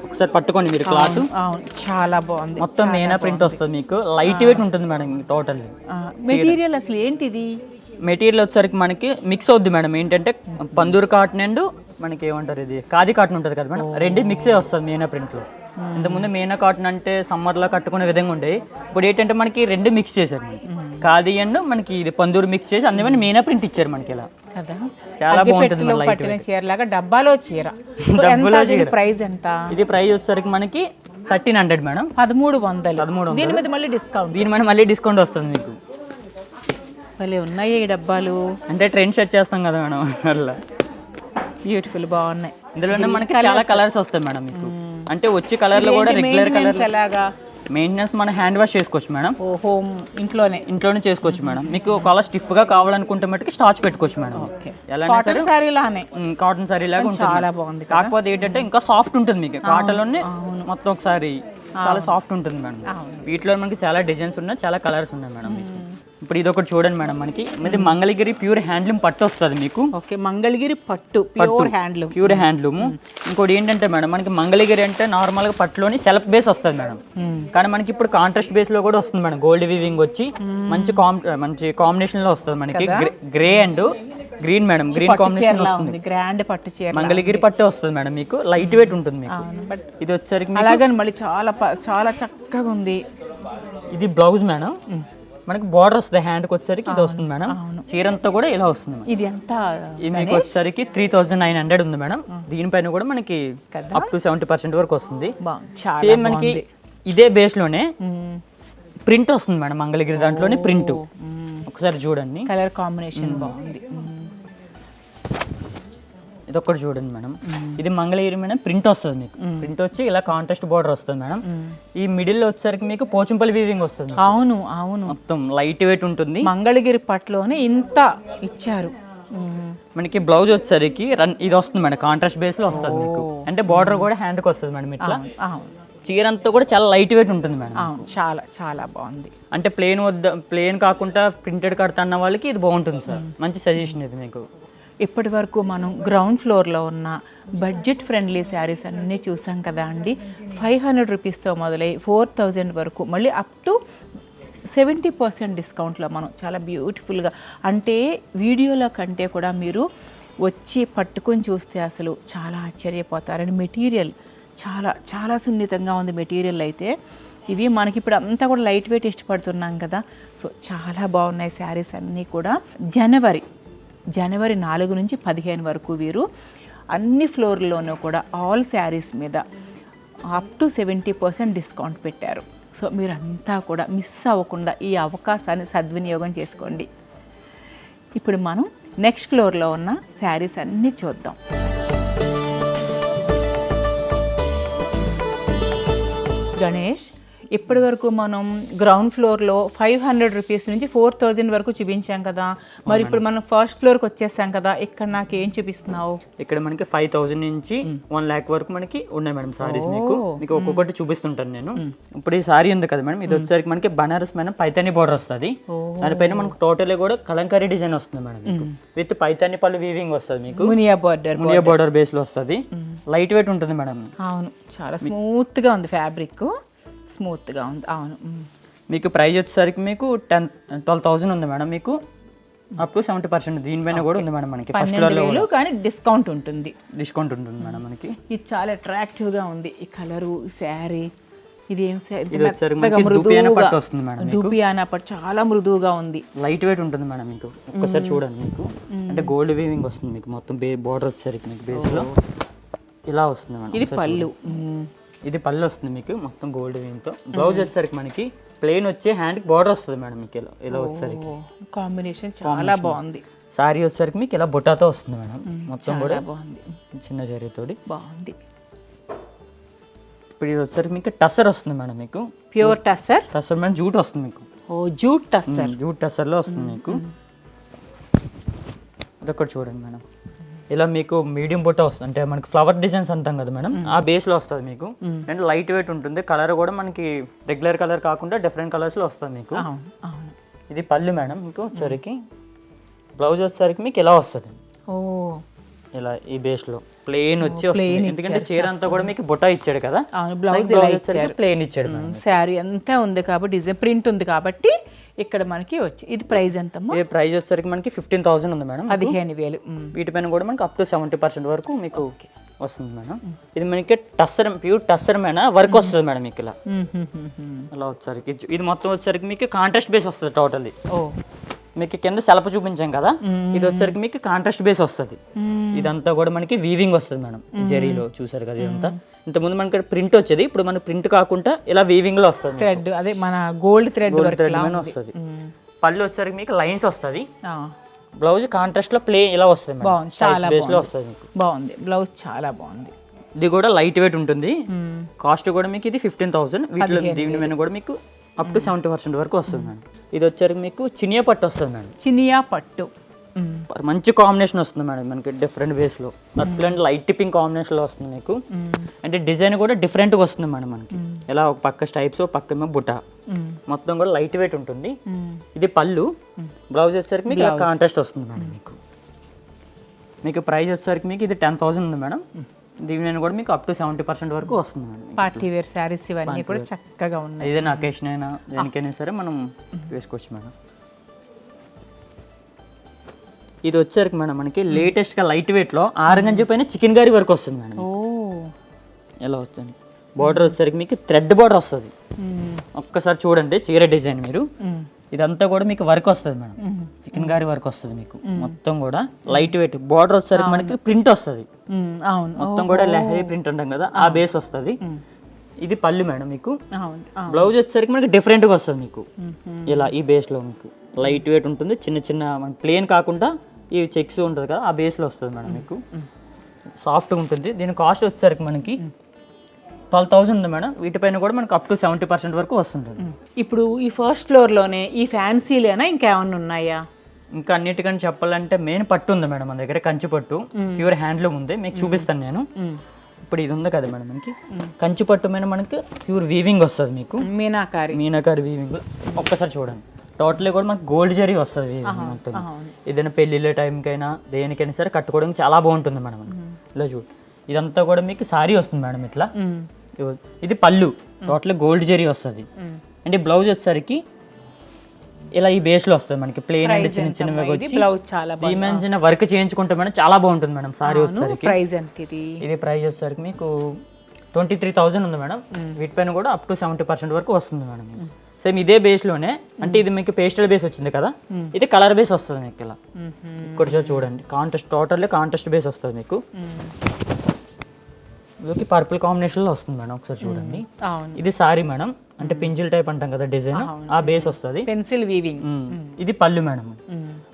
ఒకసారి పట్టుకోండి మీరు క్లాత్. చాలా బాగుంది. మొత్తం మీనా ప్రింట్ వస్తుంది మీకు, లైట్ వెయిట్ ఉంటుంది మేడం టోటల్లీ. మెటీరియల్ అసలు ఏంటిది? మెటీరియల్ వచ్చేసరికి మనకి మిక్స్ అవుద్ది మేడం. ఏంటంటే పందూరు కాటన్ అండ్ మనకి ఏమంటారు, ఇది ఖాదీ కాటన్ ఉంటుంది కదా మేడం, రెండు మిక్సే వస్తుంది మీనా ప్రింట్లో. ఇంతకుముందు మీనా కాటన్ అంటే సమ్మర్లో కట్టుకునే విధంగా ఉండేవి. ఇప్పుడు ఏంటంటే మనకి రెండు మిక్స్ చేశారు మనకి, ఖాదీ అండ్ మనకి ఇది పందూరు మిక్స్ చేసి అందుకని మీనా ప్రింట్ ఇచ్చారు మనకి ఇలా. చాలా బాగుంటుంది. పట్టిన చీర లాగా డబ్బాలో చీర. ప్రైస్ ఎంత? ఇది ప్రైస్ వచ్చేసరికి మనకి 1300 మేడం. 1300. దీని మీద మళ్ళీ డిస్కౌంట్? దీని మీద మళ్ళీ డిస్కౌంట్ వస్తుంది మీకు. భలే ఉన్నాయి ఈ డబ్బాలు. అంటే ట్రెండ్ సెట్ చేస్తాం కదా మేడం, అట్లా బ్యూటిఫుల్, బాగున్నాయి. ఇందులోనే మనకి చాలా కలర్స్ వస్తాయి మేడం మీకు. అంటే వచ్చే కలర్లో కూడా రెగ్యులర్ కలర్. మెయింటెనెన్స్ మనం హ్యాండ్ వాష్ చేసుకోవచ్చు మేడం. హోమ్ ఇంట్లోనే చేసుకోవచ్చు మేడం. మీకు ఒకవేళ స్టిఫ్గా కావాలనుకుంటే మటుకు స్టార్చ్ పెట్టుకోవచ్చు మేడం. ఎలా సరే కాటన్ సారీ లాగా ఉంటుంది. చాలా బాగుంది. కాకపోతే ఏంటంటే ఇంకా సాఫ్ట్ ఉంటుంది మీకు. కాటన్లోనే మొత్తం ఒకసారి చాలా సాఫ్ట్ ఉంటుంది మేడం. వీటిలో మనకి చాలా డిజైన్స్ ఉన్నాయి, చాలా కలర్స్ ఉన్నాయి మేడం మీకు. ఇప్పుడు ఇది ఒకటి చూడండి మేడం, మనకి ఇది మంగళగిరి ప్యూర్ హ్యాండ్లూమ్ పట్టు వస్తుంది మీకు. ఓకే, మంగళగిరి పట్టు ప్యూర్ హ్యాండ్లూమ్. ఇంకోటి ఏంటంటే మేడం, మనకి మంగళగిరి అంటే నార్మల్గా పట్టులోని సెల్ఫ్ బేస్ వస్తుంది మేడం. కానీ మనకి ఇప్పుడు కాంట్రాస్ట్ బేస్ లో కూడా వస్తుంది మేడం. గోల్డ్ వీవింగ్ వచ్చి మంచి కాంబినేషన్ లో వస్తుంది మనకి. Grey and green madam, green combination వస్తుంది. గ్రాండ్ పట్టు చీర, మంగళగిరి పట్టు వస్తుంది మేడం మీకు. లైట్ వెయిట్ ఉంటుంది మీకు. ఇది వచ్చేసరికి అలాగని మళ్ళీ చాలా చాలా చక్కగా ఉంది. ఇది బ్లౌజ్ మేడం. మనకి బార్డర్ వస్తుంది హ్యాండ్కి వచ్చేసరికి. ఇది వస్తుంది మేడం. చీర అంతా కూడా ఇలా వస్తుంది. ఇది ఎంత? ఇది మీకు వచ్చేసరికి 3900 ఉంది మేడం. దీనిపైన కూడా మనకి అప్ టు 70% వరకు వస్తుంది. సేమ్ మనకి ఇదే బేస్ లోనే ప్రింట్ వస్తుంది మేడం. మంగళగిరి దాంట్లోనే ప్రింట్. ఒకసారి చూడండి, కలర్ కాంబినేషన్ బాగుంది. ఇది ఒక్కటి చూడండి మేడం. ఇది మంగళగిరి మేడం ప్రింట్ వస్తుంది మీకు. ప్రింట్ వచ్చి ఇలా కాంట్రాస్ట్ బార్డర్ వస్తుంది మేడం. ఈ మిడిల్ లో వచ్చేసరికి మీకు పోచంపల్లి వీవింగ్ వస్తుంది. అవును, మొత్తం లైట్ వెయిట్ ఉంటుంది. మంగళగిరి పట్టులోనే ఇంత ఇచ్చారు. మనకి బ్లౌజ్ వచ్చేసరికి ఇది వస్తుంది మేడం, కాంట్రాస్ట్ బేస్ లో వస్తుంది మీకు. అంటే బార్డర్ కూడా హ్యాండ్ కి వస్తుంది మేడం ఇట్లా. చీర అంతా కూడా చాలా లైట్ వెయిట్ ఉంటుంది మేడం. చాలా చాలా బాగుంది. అంటే ప్లేన్ కాకుండా ప్రింటెడ్ కడతా వాళ్ళకి ఇది బాగుంటుంది సార్. మంచి సజెషన్ ఇది మీకు. ఇప్పటి వరకు మనం గ్రౌండ్ ఫ్లోర్లో ఉన్న బడ్జెట్ ఫ్రెండ్లీ శారీస్ అన్నీ చూసాం కదా అండి. 500 రూపీస్తో మొదలై 4000 వరకు, మళ్ళీ అప్ టు 70% డిస్కౌంట్లో మనం చాలా బ్యూటిఫుల్గా, అంటే వీడియోలో కంటే కూడా మీరు వచ్చి పట్టుకొని చూస్తే అసలు చాలా ఆశ్చర్యపోతారని. మెటీరియల్ చాలా చాలా సున్నితంగా ఉంది మెటీరియల్ అయితే. ఇవి మనకి ఇప్పుడు అంతా కూడా లైట్ వెయిట్ ఇష్టపడుతున్నాం కదా, సో చాలా బాగున్నాయి శారీస్ అన్నీ కూడా. జనవరి 4 నుంచి 15 వరకు వీరు అన్ని ఫ్లోర్లోనూ కూడా ఆల్ శారీస్ మీద అప్ టు 70% డిస్కౌంట్ పెట్టారు. సో మీరంతా కూడా మిస్ అవ్వకుండా ఈ అవకాశాన్ని సద్వినియోగం చేసుకోండి. ఇప్పుడు మనం నెక్స్ట్ ఫ్లోర్లో ఉన్న శారీస్ అన్నీ చూద్దాం. గణేష్, ఇప్పటి వరకు మనం గ్రౌండ్ ఫ్లోర్లో 500 రూపీస్ నుంచి 4000 వరకు చూపించాం కదా, మరి ఇప్పుడు మనం ఫస్ట్ ఫ్లోర్కి వచ్చేసాం కదా, ఇక్కడ నాకు ఏం చూపిస్తున్నావు? ఇక్కడ మనకి 5000 నుంచి 1 lakh వరకు మనకి ఉన్నాయి మేడం సారీస్. మీకు ఒక్కొక్కటి చూపిస్తుంటాను నేను. ఇప్పుడు ఈ సారీ ఉంది కదా మేడం, ఇది వచ్చేసరికి మనకి బనారస్ మేడం పైతాని బోర్డర్ వస్తుంది. దానిపైన మనకు టోటల్ కూడా కలంకారీ డిజైన్ వస్తుంది మేడం, విత్ పైతాని పళ్ళు వీవింగ్ వస్తుంది. మీకు మునియా బోర్డర్ బేస్ లో వస్తుంది. లైట్ వెయిట్ ఉంటుంది మేడం. అవును, చాలా స్మూత్ గా ఉంది, ఫ్యాబ్రిక్ స్మూత్ గా ఉంది. అవును. మీకు ప్రైస్ వచ్చేసరికి మీకు 12,000 ఉంది మేడం. మీకు అప్ టు 70% దీనిపైన కూడా ఉంది మేడం. మనకి ఫస్ట్ ఫ్లోర్ లో కానీ డిస్కౌంట్ ఉంటుంది మేడం మనకి. ఇది చాలా అట్రాక్టివ్ గా ఉంది, ఈ కలరు, శారీ. ఇది ఏం దూపియానా పట్టు, చాలా మృదువుగా ఉంది, లైట్ వెయిట్ ఉంటుంది మేడం. మీకు ఒక్కసారి చూడండి, మీకు అంటే గోల్డ్ వీవింగ్ వస్తుంది మీకు. మొత్తం బోర్డర్ వచ్చేసరికి మీకు బేస్ లో ఇలా వస్తుంది మేడం. ఇది పళ్ళు, ఇది పళ్ళు వస్తుంది మీకు మొత్తం గోల్డ్ వీవింగ్ తో. బ్లౌజ్ వచ్చేసరికి మనకి ప్లెయిన్ వచ్చి హ్యాండ్ కి బార్డర్ వస్తుంది మేడం. మీకు ఇలా వచ్చేసరికి కాంబినేషన్ చాలా బాగుంది. సారీ వచ్చేసరికి మీకు ఇలా బుట్టాతో వస్తుంది మేడం. మొత్తం కూడా బాగుంది, చిన్న జరీతోటి బాగుంది. ఇప్పుడు ఇది వచ్చేసరికి మీకు టస్సర్ వస్తుంది మేడం. మీకు ప్యూర్ టస్సర్ మేడం, జూట్ వస్తుంది మీకు. జూట్ టస్సర్ లో వస్తుంది మీకు. అదొకటి చూడండి మేడం, ఇలా మీకు మీడియం బుట్ట వస్తుంది, అంటే మనకి ఫ్లవర్ డిజైన్స్ అంటాం కదా మేడం, ఆ బేస్ లో వస్తుంది మీకు. అండ్ లైట్ వెయిట్ ఉంటుంది. కలర్ కూడా మనకి రెగ్యులర్ కలర్ కాకుండా డిఫరెంట్ కలర్స్ లో వస్తుంది మీకు. ఇది పళ్ళు మేడం. మీకు వచ్చేసరికి బ్లౌజ్ వచ్చేసరికి మీకు ఇలా వస్తుంది, ఇలా ఈ బేస్ లో ప్లెయిన్ వచ్చి వస్తుంది. ఎందుకంటే చీర అంతా కూడా మీకు బుట్ట ఇచ్చాడు కదా, బ్లౌజ్ ప్లెయిన్ ఇచ్చాడు. శారీ అంతా ఉంది కాబట్టి డిజైన్ ప్రింట్ ఉంది కాబట్టి ఇక్కడ మనకి వచ్చి. ఇది ప్రైస్ ఎంత? ఈ ప్రైస్ వచ్చేసరికి మనకి 15,000 ఉంది మేడం. 15,000. వీటిపైన కూడా మనకి అప్ టు 70% వరకు మీకు వస్తుంది మేడం. ఇది మనకి tussar, pure tussar madam work వస్తుంది మేడం మీకు ఇలా. అలా వచ్చేసరికి ఇది మొత్తం వచ్చేసరికి మీకు కాంట్రాస్ట్ బేస్ వస్తుంది టోటల్లీ. మీకు కింద సెలప చూపించాం కదా, ఇది వచ్చేసరికి మీకు కాంట్రాస్ట్ బేస్ వస్తుంది. ఇదంతా కూడా మనకి వీవింగ్ వస్తుంది మేడం, జరీలో చూసారు కదా. ఇదంతా ఇంతకుముందు మనకి ప్రింట్ వచ్చేది, ఇప్పుడు మన ప్రింట్ కాకుండా ఇలా వీవింగ్ లో వస్తుంది. థ్రెడ్, అదే మన గోల్డ్ థ్రెడ్ వస్తుంది. పళ్ళు వచ్చేసరికి మీకు లైన్స్ వస్తుంది. బ్లౌజ్ కాంట్రాస్ట్ లో ప్లే ఇలా వస్తుంది. చాలా బేస్ లో వస్తుంది మీకు. బాగుంది, బ్లౌజ్ చాలా బాగుంది. ఇది కూడా లైట్ వెయిట్ ఉంటుంది. కాస్ట్ కూడా మీకు ఇది 15,000. వీటిలో దీని మీద కూడా మీకు అప్ టు 70% వరకు వస్తుంది మేడం. ఇది వచ్చేసరికి మీకు చినియా పట్టు వస్తుంది మేడం. చినియా పట్టు మంచి కాంబినేషన్ వస్తుంది మేడం మనకి, డిఫరెంట్ బేస్ లో. అట్లాంటి లైట్ టిప్పింగ్ కాంబినేషన్ లో వస్తుంది మీకు. అంటే డిజైన్ కూడా డిఫరెంట్ గా వస్తుంది మేడం మనకి. ఇలా ఒక పక్క స్టైప్స్, ఒక పక్క ఏమో బుట్ట, మొత్తం కూడా లైట్ వెయిట్ ఉంటుంది. ఇది పళ్ళు. బ్లౌజ్ వచ్చేసరికి మీకు కాంట్రాస్ట్ వస్తుంది మేడం మీకు. మీకు ప్రైస్ వచ్చేసరికి మీకు ఇది 10,000 ఉంది మేడం. దీని కూడా మీకు అప్ టు 70% వరకు వస్తుంది మేడం. పార్టీ వేర్ శారీస్ ఇవన్నీ కూడా చక్కగా ఉన్నాయి. ఏదైనా అకేషన్ అయినా దేనికైనా సరే మనం వేసుకోవచ్చు మేడం. ఇది వచ్చేసరికి మేడం మనకి లేటెస్ట్ గా లైట్ వెయిట్ లో ఆరంగంజి పైన చికెన్ గారి వర్క్ వస్తుంది మేడం. ఎలా వస్తుంది బార్డర్ వచ్చేసరికి మీకు థ్రెడ్ బార్డర్ వస్తుంది. ఒక్కసారి చూడండి చీర డిజైన్ మీరు. ఇదంతా కూడా మీకు వర్క్ వస్తుంది మేడం, చికెన్ గారి వర్క్ వస్తుంది మీకు. మొత్తం కూడా లైట్ వెయిట్. బార్డర్ వచ్చేసరికి మనకి ప్రింట్ వస్తుంది మొత్తం కూడా, లెహరీ ప్రింట్ అంటాం కదా, ఆ బేస్ వస్తుంది. ఇది పళ్ళు మేడం మీకు. బ్లౌజ్ వచ్చేసరికి మనకి డిఫరెంట్ గా వస్తుంది మీకు. ఇలా ఈ బేస్ లో మీకు లైట్ వెయిట్ ఉంటుంది. చిన్న చిన్న మనకి ప్లేన్ కాకుండా ఈ చెక్స్ ఉంటుంది కదా, ఆ బేస్ లో వస్తుంది మేడం మీకు. సాఫ్ట్గా ఉంటుంది. దీని కాస్ట్ వచ్చేసరికి మనకి 12,000 ఉంది మేడం. వీటిపైన కూడా మనకు అప్ టు 70% వరకు వస్తుంది. ఇప్పుడు ఈ ఫస్ట్ ఫ్లోర్లోనే ఈ ఫ్యాన్సీలేనా ఇంకేమన్నా ఉన్నాయా? ఇంకా అన్నిటికని చెప్పాలంటే మెయిన్ పట్టు ఉంది మేడం మన దగ్గర, కంచి పట్టు ప్యూర్ హ్యాండ్లూమ్ ఉంది. మీకు చూపిస్తాను నేను. ఇప్పుడు ఇది ఉంది కదా మేడం మనకి కంచి పట్టు మీద మనకి ప్యూర్ వీవింగ్ వస్తుంది మీకు. మీనాకారి వీవింగ్. ఒక్కసారి చూడండి, టోటల్ కూడా మనకి గోల్డ్ జరీ వస్తుంది. ఏదైనా పెళ్ళిళ్ళ టైంకైనా దేనికైనా సరే కట్టుకోవడానికి చాలా బాగుంటుంది మేడం. ఇలా చూడు, ఇదంతా కూడా మీకు సారీ వస్తుంది మేడం ఇట్లా. ఇది పళ్ళు, టోటల్ గోల్డ్ జరీ వస్తుంది. అంటే బ్లౌజ్ వచ్చేసరికి ఇలా ఈ బేస్ లో వస్తుంది మనకి. ప్లెయిన్ అంటే చిన్న చిన్న వర్క్ చేయించుకుంటే మేడం చాలా బాగుంటుంది మేడం. సారీ వచ్చేసరికి ఇది ప్రైస్ వచ్చేసరికి మీకు 23,000 ఉంది మేడం. వీటిపైన కూడా అప్ టు 70% వరకు వస్తుంది మేడం. సేమ్ ఇదే బేస్ లోనే, అంటే ఇది మీకు పేస్టల్ బేస్ వచ్చింది కదా, ఇది కలర్ బేస్ వస్తుంది మీకు. ఇలా ఇక్కడ చూడండి, కాంట్రాస్ట్, టోటల్లీ కాంట్రాస్ట్ బేస్ వస్తుంది మీకు. ఇది పర్పుల్ కాంబినేషన్ లో వస్తుంది మేడం. ఒకసారి చూడండి, ఇది సారీ మేడం, అంటే పింజిల్ టైప్ అంటాం కదా డిజైన్, ఆ బేస్ వస్తుంది. Pencil weaving. ఇది పళ్ళు మేడం.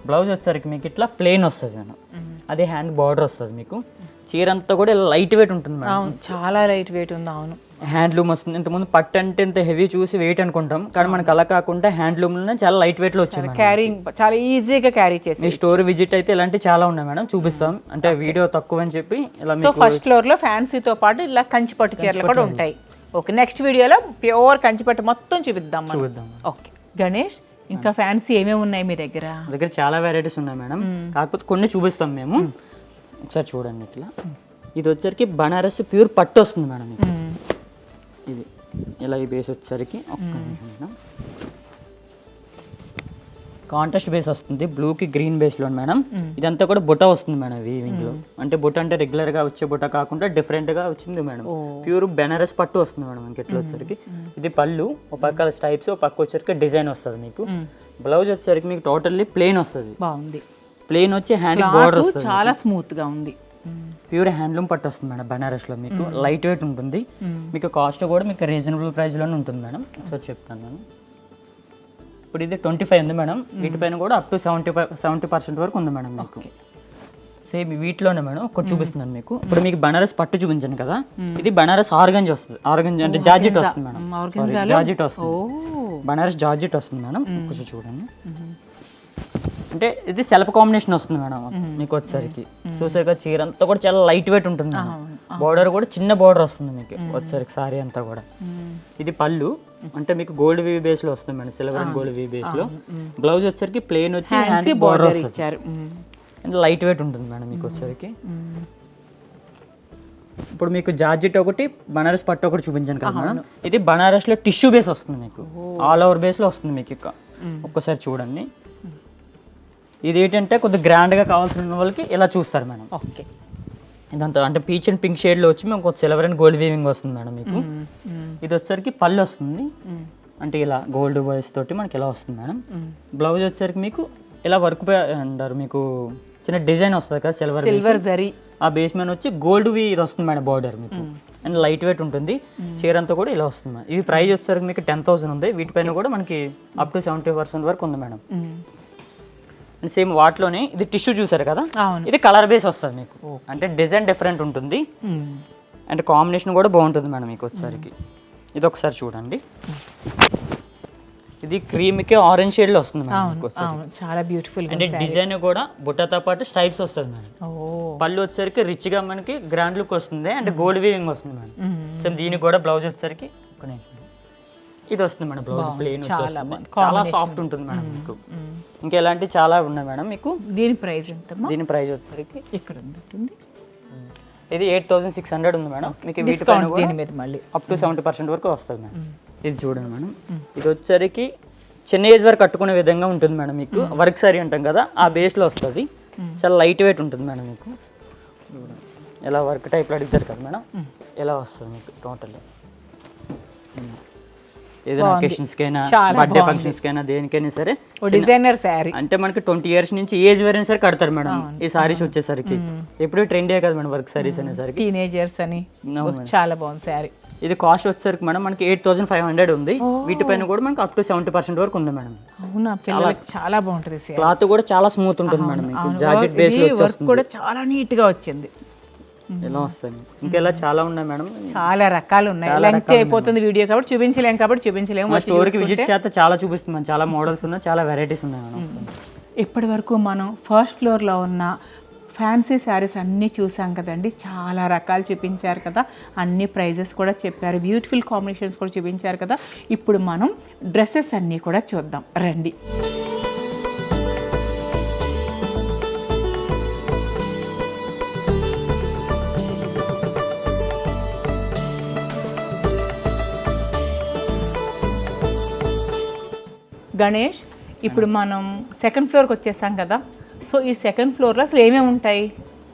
బ్లౌజ్ వచ్చేసరికి మీకు ఇట్లా ప్లెయిన్ వస్తుంది మేడం, అదే హ్యాండ్ బార్డర్ వస్తుంది మీకు. చీర అంతా కూడా ఇలా లైట్ వెయిట్ ఉంటుంది మేడం. అవును, చాలా లైట్ వెయిట్ ఉంది. అవును, హ్యాండ్లూమ్ వస్తుంది. ఇంతకుముందు పట్టు అంటే ఇంత హెవీ చూసి వెయిట్ అనుకుంటాం, కానీ మనకు అలా కాకుండా హ్యాండ్లూమ్లోనే చాలా లైట్ వెయిట్లో వచ్చింది. క్యారింగ్ చాలా ఈజీగా క్యారీ చేసి. మీ స్టోర్ విజిట్ అయితే ఇలాంటి చాలా ఉన్నాయి మేడం, చూపిస్తాం. అంటే వీడియో తక్కువ అని చెప్పి ఇలా. సో ఫస్ట్ ఫ్లోర్ లో ఫ్యాన్సీతో పాటు ఇలా కంచిపట్టు చీరలు కూడా ఉంటాయి. ఓకే, నెక్స్ట్ వీడియోలో ప్యూర్ కంచిపట్టు మొత్తం చూపిద్దాం మనం. చూద్దాం. ఓకే గణేష్, ఇంకా ఫ్యాన్సీ ఏమేమి ఉన్నాయి మీ దగ్గర? దగ్గర చాలా వెరైటీస్ ఉన్నాయి మేడం, కాకపోతే కొన్ని చూపిస్తాం మేము. ఒకసారి చూడండి ఇట్లా. ఇది వచ్చరికి బనారస్ ప్యూర్ పట్టు వస్తుంది మేడం మీకు. ఇది ఇలా ఈ బేస్ వచ్చేసరికి ఒక్క నిమిషం మేడం. కాంట్రాస్ట్ బేస్ వస్తుంది, బ్లూకి గ్రీన్ బేస్లో మేడం. ఇదంతా కూడా బుట్ట వస్తుంది మేడం వీవింగ్లో. అంటే బుట్ట అంటే రెగ్యులర్గా వచ్చే బుట్ట కాకుండా డిఫరెంట్గా వచ్చింది మేడం. ప్యూర్ బెనారస్ పట్టు వస్తుంది మేడం మనకి. ఎట్లా వచ్చరికి ఇది పళ్ళు, ఒక పక్క స్టైప్స్, ఒక పక్క వచ్చరికి డిజైన్ వస్తుంది మీకు. బ్లౌజ్ వచ్చరికి మీకు టోటల్లీ ప్లెయిన్ వస్తుంది. బాగుంది. ప్లెయిన్ వచ్చి హ్యాండ్ బోర్డర్ వస్తుంది, చాలా స్మూత్ గా ఉంది. ప్యూర్ హ్యాండ్లూమ్ పట్టు వస్తుంది మేడం బనారస్లో మీకు. లైట్ వెయిట్ ఉంటుంది మీకు. కాస్ట్ కూడా మీకు రీజనబుల్ ప్రైస్లోనే ఉంటుంది మేడం. ఒకసారి చెప్తాను నేను. ఇప్పుడు ఇది 25 ఉంది మేడం, వీటిపైన కూడా అప్ టు 70% వరకు ఉంది మేడం మీకు. సేమ్ వీటిలోనే మేడం ఒకటి చూపిస్తున్నాను మీకు. ఇప్పుడు మీకు బనారస్ పట్టు చూపించాను కదా, ఇది బనారస్ ఆర్గంజి వస్తుంది. ఆర్గంజి అంటే జార్జెట్ వస్తుంది మేడం. జార్జెట్ వస్తుంది, బనారస్ జార్జెట్ వస్తుంది మేడం. ఒకసారి చూడండి. అంటే ఇది సెల్ఫ్ కాంబినేషన్ వస్తుంది మేడం మీకు వచ్చేసరికి. చూసారు కదా చీర అంతా కూడా చాలా లైట్ వెయిట్ ఉంటుంది మేడం. బోర్డర్ కూడా చిన్న బోర్డర్ వస్తుంది మీకు వచ్చేసరికి సారీ అంతా కూడా. ఇది పళ్ళు, అంటే మీకు గోల్డ్ వీ బేస్ లో వస్తుంది madam, silver and gold we base లో. బ్లౌజ్ వచ్చేసరికి ప్లెయిన్ వచ్చి హ్యాండ్ బోర్డర్ వస్తుంది. అంటే లైట్ వెయిట్ ఉంటుంది మేడం మీకు వచ్చేసరికి. ఇప్పుడు మీకు జార్జెట్ ఒకటి, బనారస్ పట్టు ఒకటి చూపించాను కదా మేడం. ఇది బనారస్ లో టిష్యూ బేస్ వస్తుంది మీకు, ఆల్ ఓవర్ బేస్ లో వస్తుంది మీకు. ఒక్కసారి చూడండి. ఇది ఏంటంటే కొద్దిగా గ్రాండ్గా కావాల్సిన వాళ్ళకి ఇలా చూస్తారు మేడం. ఓకే, ఇదంతా అంటే పీచ్ అండ్ పింక్ షేడ్లో వచ్చి మీకు ఒక సిల్వర్ అండ్ గోల్డ్ వీవింగ్ వస్తుంది మేడం మీకు. ఇది వచ్చేసరికి పళ్ళు వస్తుంది, అంటే ఇలా గోల్డ్ బాయ్స్ తోటి మనకి ఇలా వస్తుంది మేడం. బ్లౌజ్ వచ్చేసరికి మీకు ఇలా వర్క్ అంటారు మీకు, చిన్న డిజైన్ వస్తుంది కదా సిల్వర్ జరీ. ఆ బేస్ మీద వచ్చి గోల్డ్ వి ఇది వస్తుంది మేడం బార్డర్ మీకు. అండ్ లైట్ వెయిట్ ఉంటుంది. చీర అంతా కూడా ఇలా వస్తుంది మేడం. ఇది ప్రైస్ వచ్చేసరికి మీకు 10,000 ఉంది. వీటిపైన కూడా మనకి అప్ టు 70% వరకు ఉంది మేడం. అండ్ సేమ్ వాటిలోనే ఇది టిష్యూ చూసారు కదా, ఇది కలర్ బేస్ వస్తుంది మీకు. అంటే డిజైన్ డిఫరెంట్ ఉంటుంది అండ్ కాంబినేషన్ కూడా బాగుంటుంది మేడం మీకు వచ్చేసరికి. ఇది ఒకసారి చూడండి. ఇది క్రీమ్కి ఆరెంజ్ షేడ్లో వస్తుంది మేడం. చాలా బ్యూటిఫుల్. అంటే డిజైన్ కూడా బుట్టతో పాటు స్ట్రైప్స్ వస్తుంది మేడం. పళ్ళు వచ్చేసరికి రిచ్గా మనకి గ్రాండ్ లుక్ వస్తుంది. అంటే గోల్డ్ వీవింగ్ వస్తుంది మేడం. సేమ్ దీనికి కూడా బ్లౌజ్ వచ్చేసరికి ఇది వస్తుంది మేడం. బ్లౌజ్ ప్లెయిన్ వచ్చేస్తుంది, చాలా సాఫ్ట్ ఉంటుంది మేడం మీకు. ఇంకా ఇలాంటి చాలా ఉన్నాయి మేడం మీకు. దీని ప్రైస్ ఎంత? దీని ప్రైస్ వచ్చేసరికి ఇక్కడ ఉంది, ఇది 8,600 ఉంది మేడం మీకు. వీటిపైన దీని మీద మళ్ళీ అప్ టు 70% వరకు వస్తుంది మేడం. ఇది చూడండి మేడం. ఇది వచ్చేసరికి చిన్న ఏజ్ వరకు కట్టుకునే విధంగా ఉంటుంది మేడం మీకు. వర్క్ సారీ అంటాం కదా, ఆ బేస్లో వస్తుంది. చాలా లైట్ వెయిట్ ఉంటుంది మేడం మీకు. ఇలా వర్క్ టైప్లో అడుగుతారు కదా మేడం, ఇలా వస్తుంది మీకు టోటల్. ఏదైనా ఒకేషన్స్కైనా, బర్త్డే ఫంక్షన్స్కైనా, దేనికైనా సరే డిజైనర్ శారీ. అంటే మనకి 20 years నుంచి ఏజ్ వేరైనా సరే కడతారు మేడం ఈ సారీస్ వచ్చేసరికి. ఎప్పుడు ట్రెండే కదా మేడం వర్క్ సారీస్ అనేసరికి, టీనేజర్స్ అని. చాలా బాగుంది శారీ. ఇది కాస్ట్ వచ్చేసరికి మేడం మనకి 8,500 ఉంది. వీటిపైన కూడా మనకి అప్ టు 70% వరకు ఉంది మేడం. అవునా, చాలా బాగుంటుంది. క్లాత్ కూడా చాలా స్మూత్ ఉంటుంది మేడం మీకు. జార్జెట్ బేస్ లో వర్క్ కూడా చాలా నీట్ గా వచ్చింది. ఇలా వస్తాయి. ఇంకెలా చాలా ఉన్నాయి మేడం, చాలా రకాలు ఉన్నాయి. లెంగ్త్ అయిపోతుంది వీడియో కాబట్టి చూపించలేము, మా స్టోర్కి విజిట్ చేస్తే చాలా చూపిస్తున్నాం. చాలా మోడల్స్ ఉన్నాయి, చాలా వెరైటీస్ ఉన్నాయి మేడం. ఇప్పటి వరకు మనం ఫస్ట్ ఫ్లోర్లో ఉన్న ఫ్యాన్సీ శారీస్ అన్నీ చూసాం కదండి. చాలా రకాలు చూపించారు కదా, అన్ని ప్రైజెస్ కూడా చెప్పారు, బ్యూటిఫుల్ కాంబినేషన్స్ కూడా చూపించారు కదా. ఇప్పుడు మనం డ్రెస్సెస్ అన్నీ కూడా చూద్దాం రండి. గణేష్, ఇప్పుడు మనం సెకండ్ ఫ్లోర్కి వచ్చేసాం కదా. సో ఈ సెకండ్ ఫ్లోర్లో అసలు ఏమేమి ఉంటాయి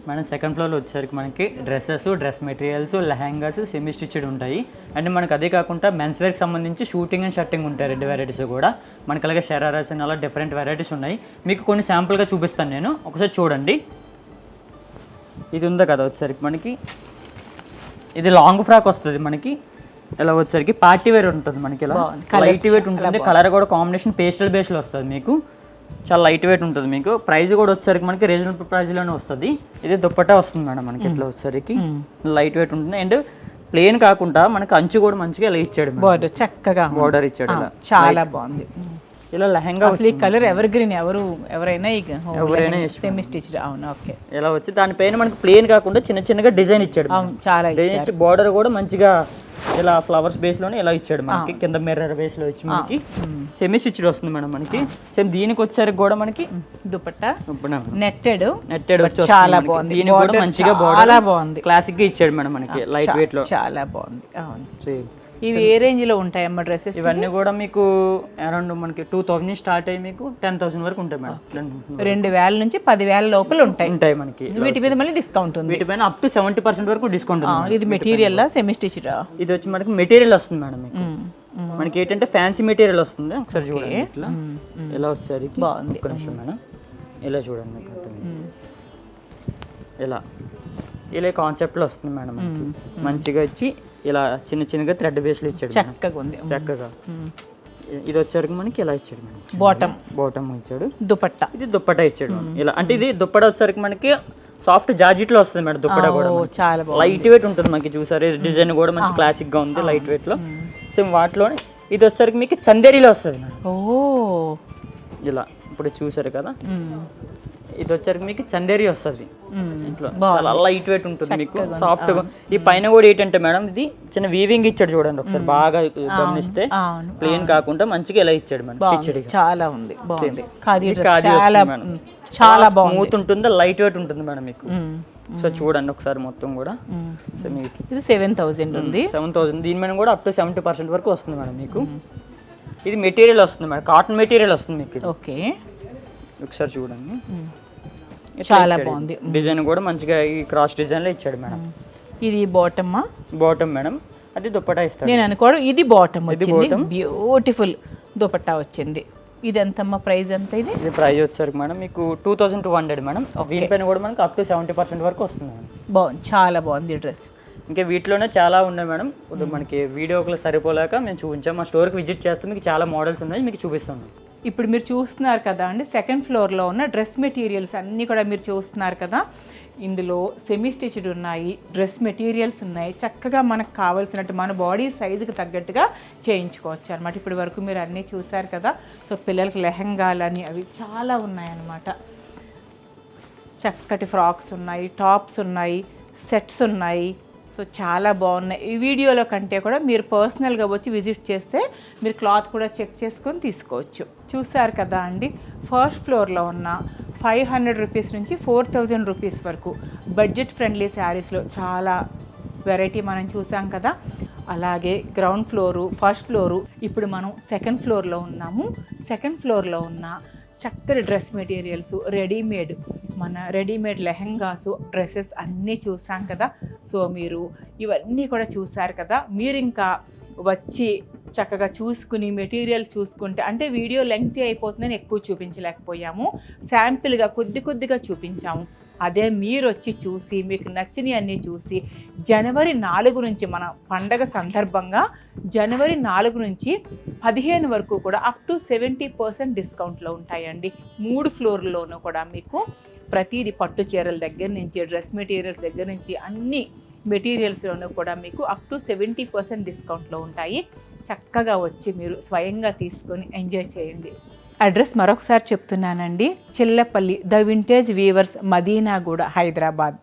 మేడం? సెకండ్ ఫ్లోర్లో వచ్చేసరికి మనకి dresses, dress materials, lehengas, semi stitched ఉంటాయి. అంటే మనకు అదే కాకుండా మెన్స్ వేర్కి సంబంధించి షూటింగ్ అండ్ షర్టింగ్ ఉంటాయి, 2 వెరైటీస్ కూడా మనకి. అలాగే షరారాస్ అని అలా డిఫరెంట్ వెరైటీస్ ఉన్నాయి. మీకు కొన్ని శాంపుల్గా చూపిస్తాను నేను, ఒకసారి చూడండి. ఇది ఉందా కదా వచ్చేసరికి మనకి, ఇది లాంగ్ ఫ్రాక్ వస్తుంది మనకి. ఇలా వచ్చేసరికి పార్టీ వేర్ ఉంటుంది మనకి. ఇలా లైట్ వెయిట్ ఉంటుంది. కలర్ కూడా కాంబినేషన్ పేస్టల్ బేస్లో వస్తుంది మీకు. చాలా లైట్ వెయిట్ ఉంటుంది మీకు. ప్రైస్ కూడా వచ్చేసరికి మనకి రీజనబుల్ ప్రైస్లోనే వస్తుంది. ఇది దుప్పట్టా వస్తుంది మేడం మనకి ఇట్లా వచ్చేసరికి లైట్ వెయిట్ ఉంటుంది. అండ్ ప్లేన్ కాకుండా మనకి అంచు కూడా మంచిగా ఇలా ఇచ్చాడు, బార్డర్ చక్కగా బార్డర్ ఇచ్చాడు ఇలా. చాలా బాగుంది. ఇలా లెహంగా ఈ కలర్ ఎవర్ గ్రీన్, ఎవరైనా ఎవరైనా సెమీ స్టిచ్డ్. అవును, ఓకే. ఇలా వచ్చి దానిపైన మనకి ప్లేన్ కాకుండా చిన్న చిన్నగా డిజైన్ ఇచ్చాడు. అవును, చాలా డిజైన్ ఇచ్చి బార్డర్ కూడా మంచిగా ఇలా ఫ్లవర్స్ బేస్ లోనే ఇలా ఇచ్చాడు మనకి. కింద మిర్రర్ బేస్ లో వచ్చి మనకి సెమీ స్టిచ్డ్ వస్తుంది మేడం మనకి. సేమ్ దీనికి వచ్చేసరికి కూడా మనకి దుపట్టా నెట్టెడ్ వచ్చి చాలా బాగుంది. దీనికి కూడా మంచిగా చాలా బాగుంది, క్లాసిక్ గా ఇచ్చాడు మేడం మనకి, లైట్ వెయిట్ లో చాలా బాగుంది. అవును. ఇవి ఏ రేంజ్ లో ఉంటాయమ్మా డ్రెస్సెస్? ఇవన్నీ కూడా మీకు అరౌండ్ మనకి 2000 స్టార్ట్ అయ్యి మీకు 10,000 వరకు ఉంటాయి మేడం. 2,000 నుంచి 10,000 లోపల ఉంటాయి మనకి. వీటి మీద మళ్ళీ డిస్కౌంట్ ఉంది. వీటిపైన అప్ టు 70% వరకు డిస్కౌంట్ ఉంది. ఇది మెటీరియల్ సెమీ స్టిచ్డ్? ఇది వచ్చి మనకి మెటీరియల్ వస్తుంది మేడం మీకు. మనకి ఏంటంటే ఫ్యాన్సీ మెటీరియల్ వస్తుంది. ఒకసారి చూడండి ఇట్లా ఇలా వచ్చేసరికి బాగుంది. ఒక నిమిషం మేడం, ఇలా చూడండి మీకు అర్థమైంది. ఇలా కాన్సెప్ట్లో వస్తుంది మేడం మనకి. మంచిగా వచ్చి ఇలా చిన్న చిన్నగా థ్రెడ్ బేస్లో ఇచ్చాడు, చక్కగా ఉంది. చక్కగా. ఇది వచ్చేసరికి మనకి ఇలా ఇచ్చాడు మేడం, బాటమ్ ఇచ్చాడు. దుపట్టా, ఇది దుప్పట్టా ఇచ్చాడు ఇలా. అంటే ఇది దుప్పట్టా వచ్చేసరికి మనకి సాఫ్ట్ జార్జిట్ లో వస్తుంది మేడం. దుప్పట్టా కూడా చాలా లైట్ వెయిట్ ఉంటుంది మనకి. చూసారు డిజైన్ కూడా మంచి క్లాసిక్ గా ఉంది, లైట్ వెయిట్ లో. సేమ్ వాటిలోనే ఇది వచ్చేసరికి మీకు చందేరిలో వస్తుంది మేడం. ఇలా ఇప్పుడు చూసారు కదా, ఇది వచ్చరికి మీకు చందేరి వస్తుంది. ఇంట్లో చాలా లైట్ వెయిట్ ఉంటుంది మీకు, సాఫ్ట్ గా. ఈ పైన కూడా ఏంటంటే మేడం ఇది చిన్న వీవింగ్ ఇచ్చాడు చూడండి ఒకసారి బాగా గమనిస్తే. ప్లేన్ కాకుండా మంచిగా ఇలా ఇచ్చాడు మేడం, స్టిచ్డ్. చాలా ఉంది, బాగుంది. చాలా స్మూత్ ఉంటుంది, లైట్ వెయిట్ ఉంటుంది మేడం మీకు. సో చూడండి ఒకసారి మొత్తం కూడా. ఇది 7,000 ఉంది. 7,000. దీని మీద కూడా అప్ టు 70% వరకు వస్తుంది మేడం మీకు. ఇది మెటీరియల్ వస్తుంది మేడం, కాటన్ మెటీరియల్ వస్తుంది మీకు. ఓకే, ఒకసారి చూడండి. చాలా బాగుంది. డిజైన్ కూడా మంచిగా ఈ క్రాస్ డిజైన్ లో ఇచ్చాడు మేడం. ఇది బాటమ్మా? Bottom madam. అది దుపట్టా ఇస్తాడు. నేను అనుకోవడం ఇది బాటమ్ వచ్చింది. బ్యూటిఫుల్ దుపట్టా వచ్చింది. ఇది ఎంతమ్మా ప్రైస్? ఎంత ఇది? ఇది ప్రైస్ వచ్చేసరికి మేడం మీకు 2,200 మేడం. దీనిపైన కూడా మనకి అప్ టు 70% వరకు వస్తుంది మేడం. బాగుంది, చాలా బాగుంది ఈ డ్రెస్. ఇంకా వీటిలోనే చాలా ఉన్నాయి మేడం. మనకి వీడియోకి సరిపోలేక మేము చూపించాం. మా స్టోర్కి విజిట్ చేస్తే మీకు చాలా మోడల్స్ ఉన్నాయి, మీకు చూపిస్తాను. ఇప్పుడు మీరు చూస్తున్నారు కదా అండి, సెకండ్ ఫ్లోర్లో ఉన్న డ్రెస్ మెటీరియల్స్ అన్నీ కూడా మీరు చూస్తున్నారు కదా. ఇందులో సెమీ స్టిచ్డ్ ఉన్నాయి, డ్రెస్ మెటీరియల్స్ ఉన్నాయి. చక్కగా మనకు కావాల్సినట్టు మన బాడీ సైజుకి తగ్గట్టుగా చేయించుకోవచ్చు అనమాట. ఇప్పటి వరకు మీరు అన్నీ చూసారు కదా. సో పిల్లలకి లెహంగాలని అవి చాలా ఉన్నాయన్నమాట. చక్కటి ఫ్రాక్స్ ఉన్నాయి, టాప్స్ ఉన్నాయి, సెట్స్ ఉన్నాయి. సో చాలా బాగున్నాయి. ఈ వీడియోలో కంటే కూడా మీరు పర్సనల్గా వచ్చి విజిట్ చేస్తే మీరు క్లాత్ కూడా చెక్ చేసుకొని తీసుకోవచ్చు. చూసారు కదా అండి, ఫస్ట్ ఫ్లోర్లో ఉన్న 500 రూపీస్ నుంచి 4,000 రూపీస్ వరకు బడ్జెట్ ఫ్రెండ్లీ శారీస్లో చాలా వెరైటీ మనం చూసాం కదా. అలాగే గ్రౌండ్ ఫ్లోరు, ఫస్ట్ ఫ్లోరు, ఇప్పుడు మనం సెకండ్ ఫ్లోర్లో ఉన్నాము. సెకండ్ ఫ్లోర్లో ఉన్న చక్కటి dress materials, readymade lehengas, dresses అన్నీ చూసాం కదా. సో మీరు ఇవన్నీ కూడా చూసారు కదా. మీరు ఇంకా వచ్చి చక్కగా చూసుకుని మెటీరియల్ చూసుకుంటే, అంటే వీడియో లెంగ్తీ అయిపోతుందని ఎక్కువ చూపించలేకపోయాము, శాంపిల్గా కొద్దిగా చూపించాము. అదే మీరు వచ్చి చూసి మీకు నచ్చినవి అన్నీ చూసి జనవరి 4 నుంచి మన పండగ సందర్భంగా జనవరి 4 నుంచి 15 వరకు కూడా అప్ టు 70% డిస్కౌంట్లో ఉంటాయండి. 3 ఫ్లోర్లోనూ కూడా మీకు ప్రతిదీ పట్టు చీరల దగ్గర నుంచి డ్రెస్ మెటీరియల్స్ దగ్గర నుంచి అన్ని మెటీరియల్స్లోనూ కూడా మీకు అప్ టు 70% డిస్కౌంట్లో ఉంటాయి. చక్కగా వచ్చి మీరు స్వయంగా తీసుకొని ఎంజాయ్ చేయండి. అడ్రస్ మరొకసారి చెప్తున్నానండి, Chillapalli the vintage weavers, Madinaguda, Hyderabad.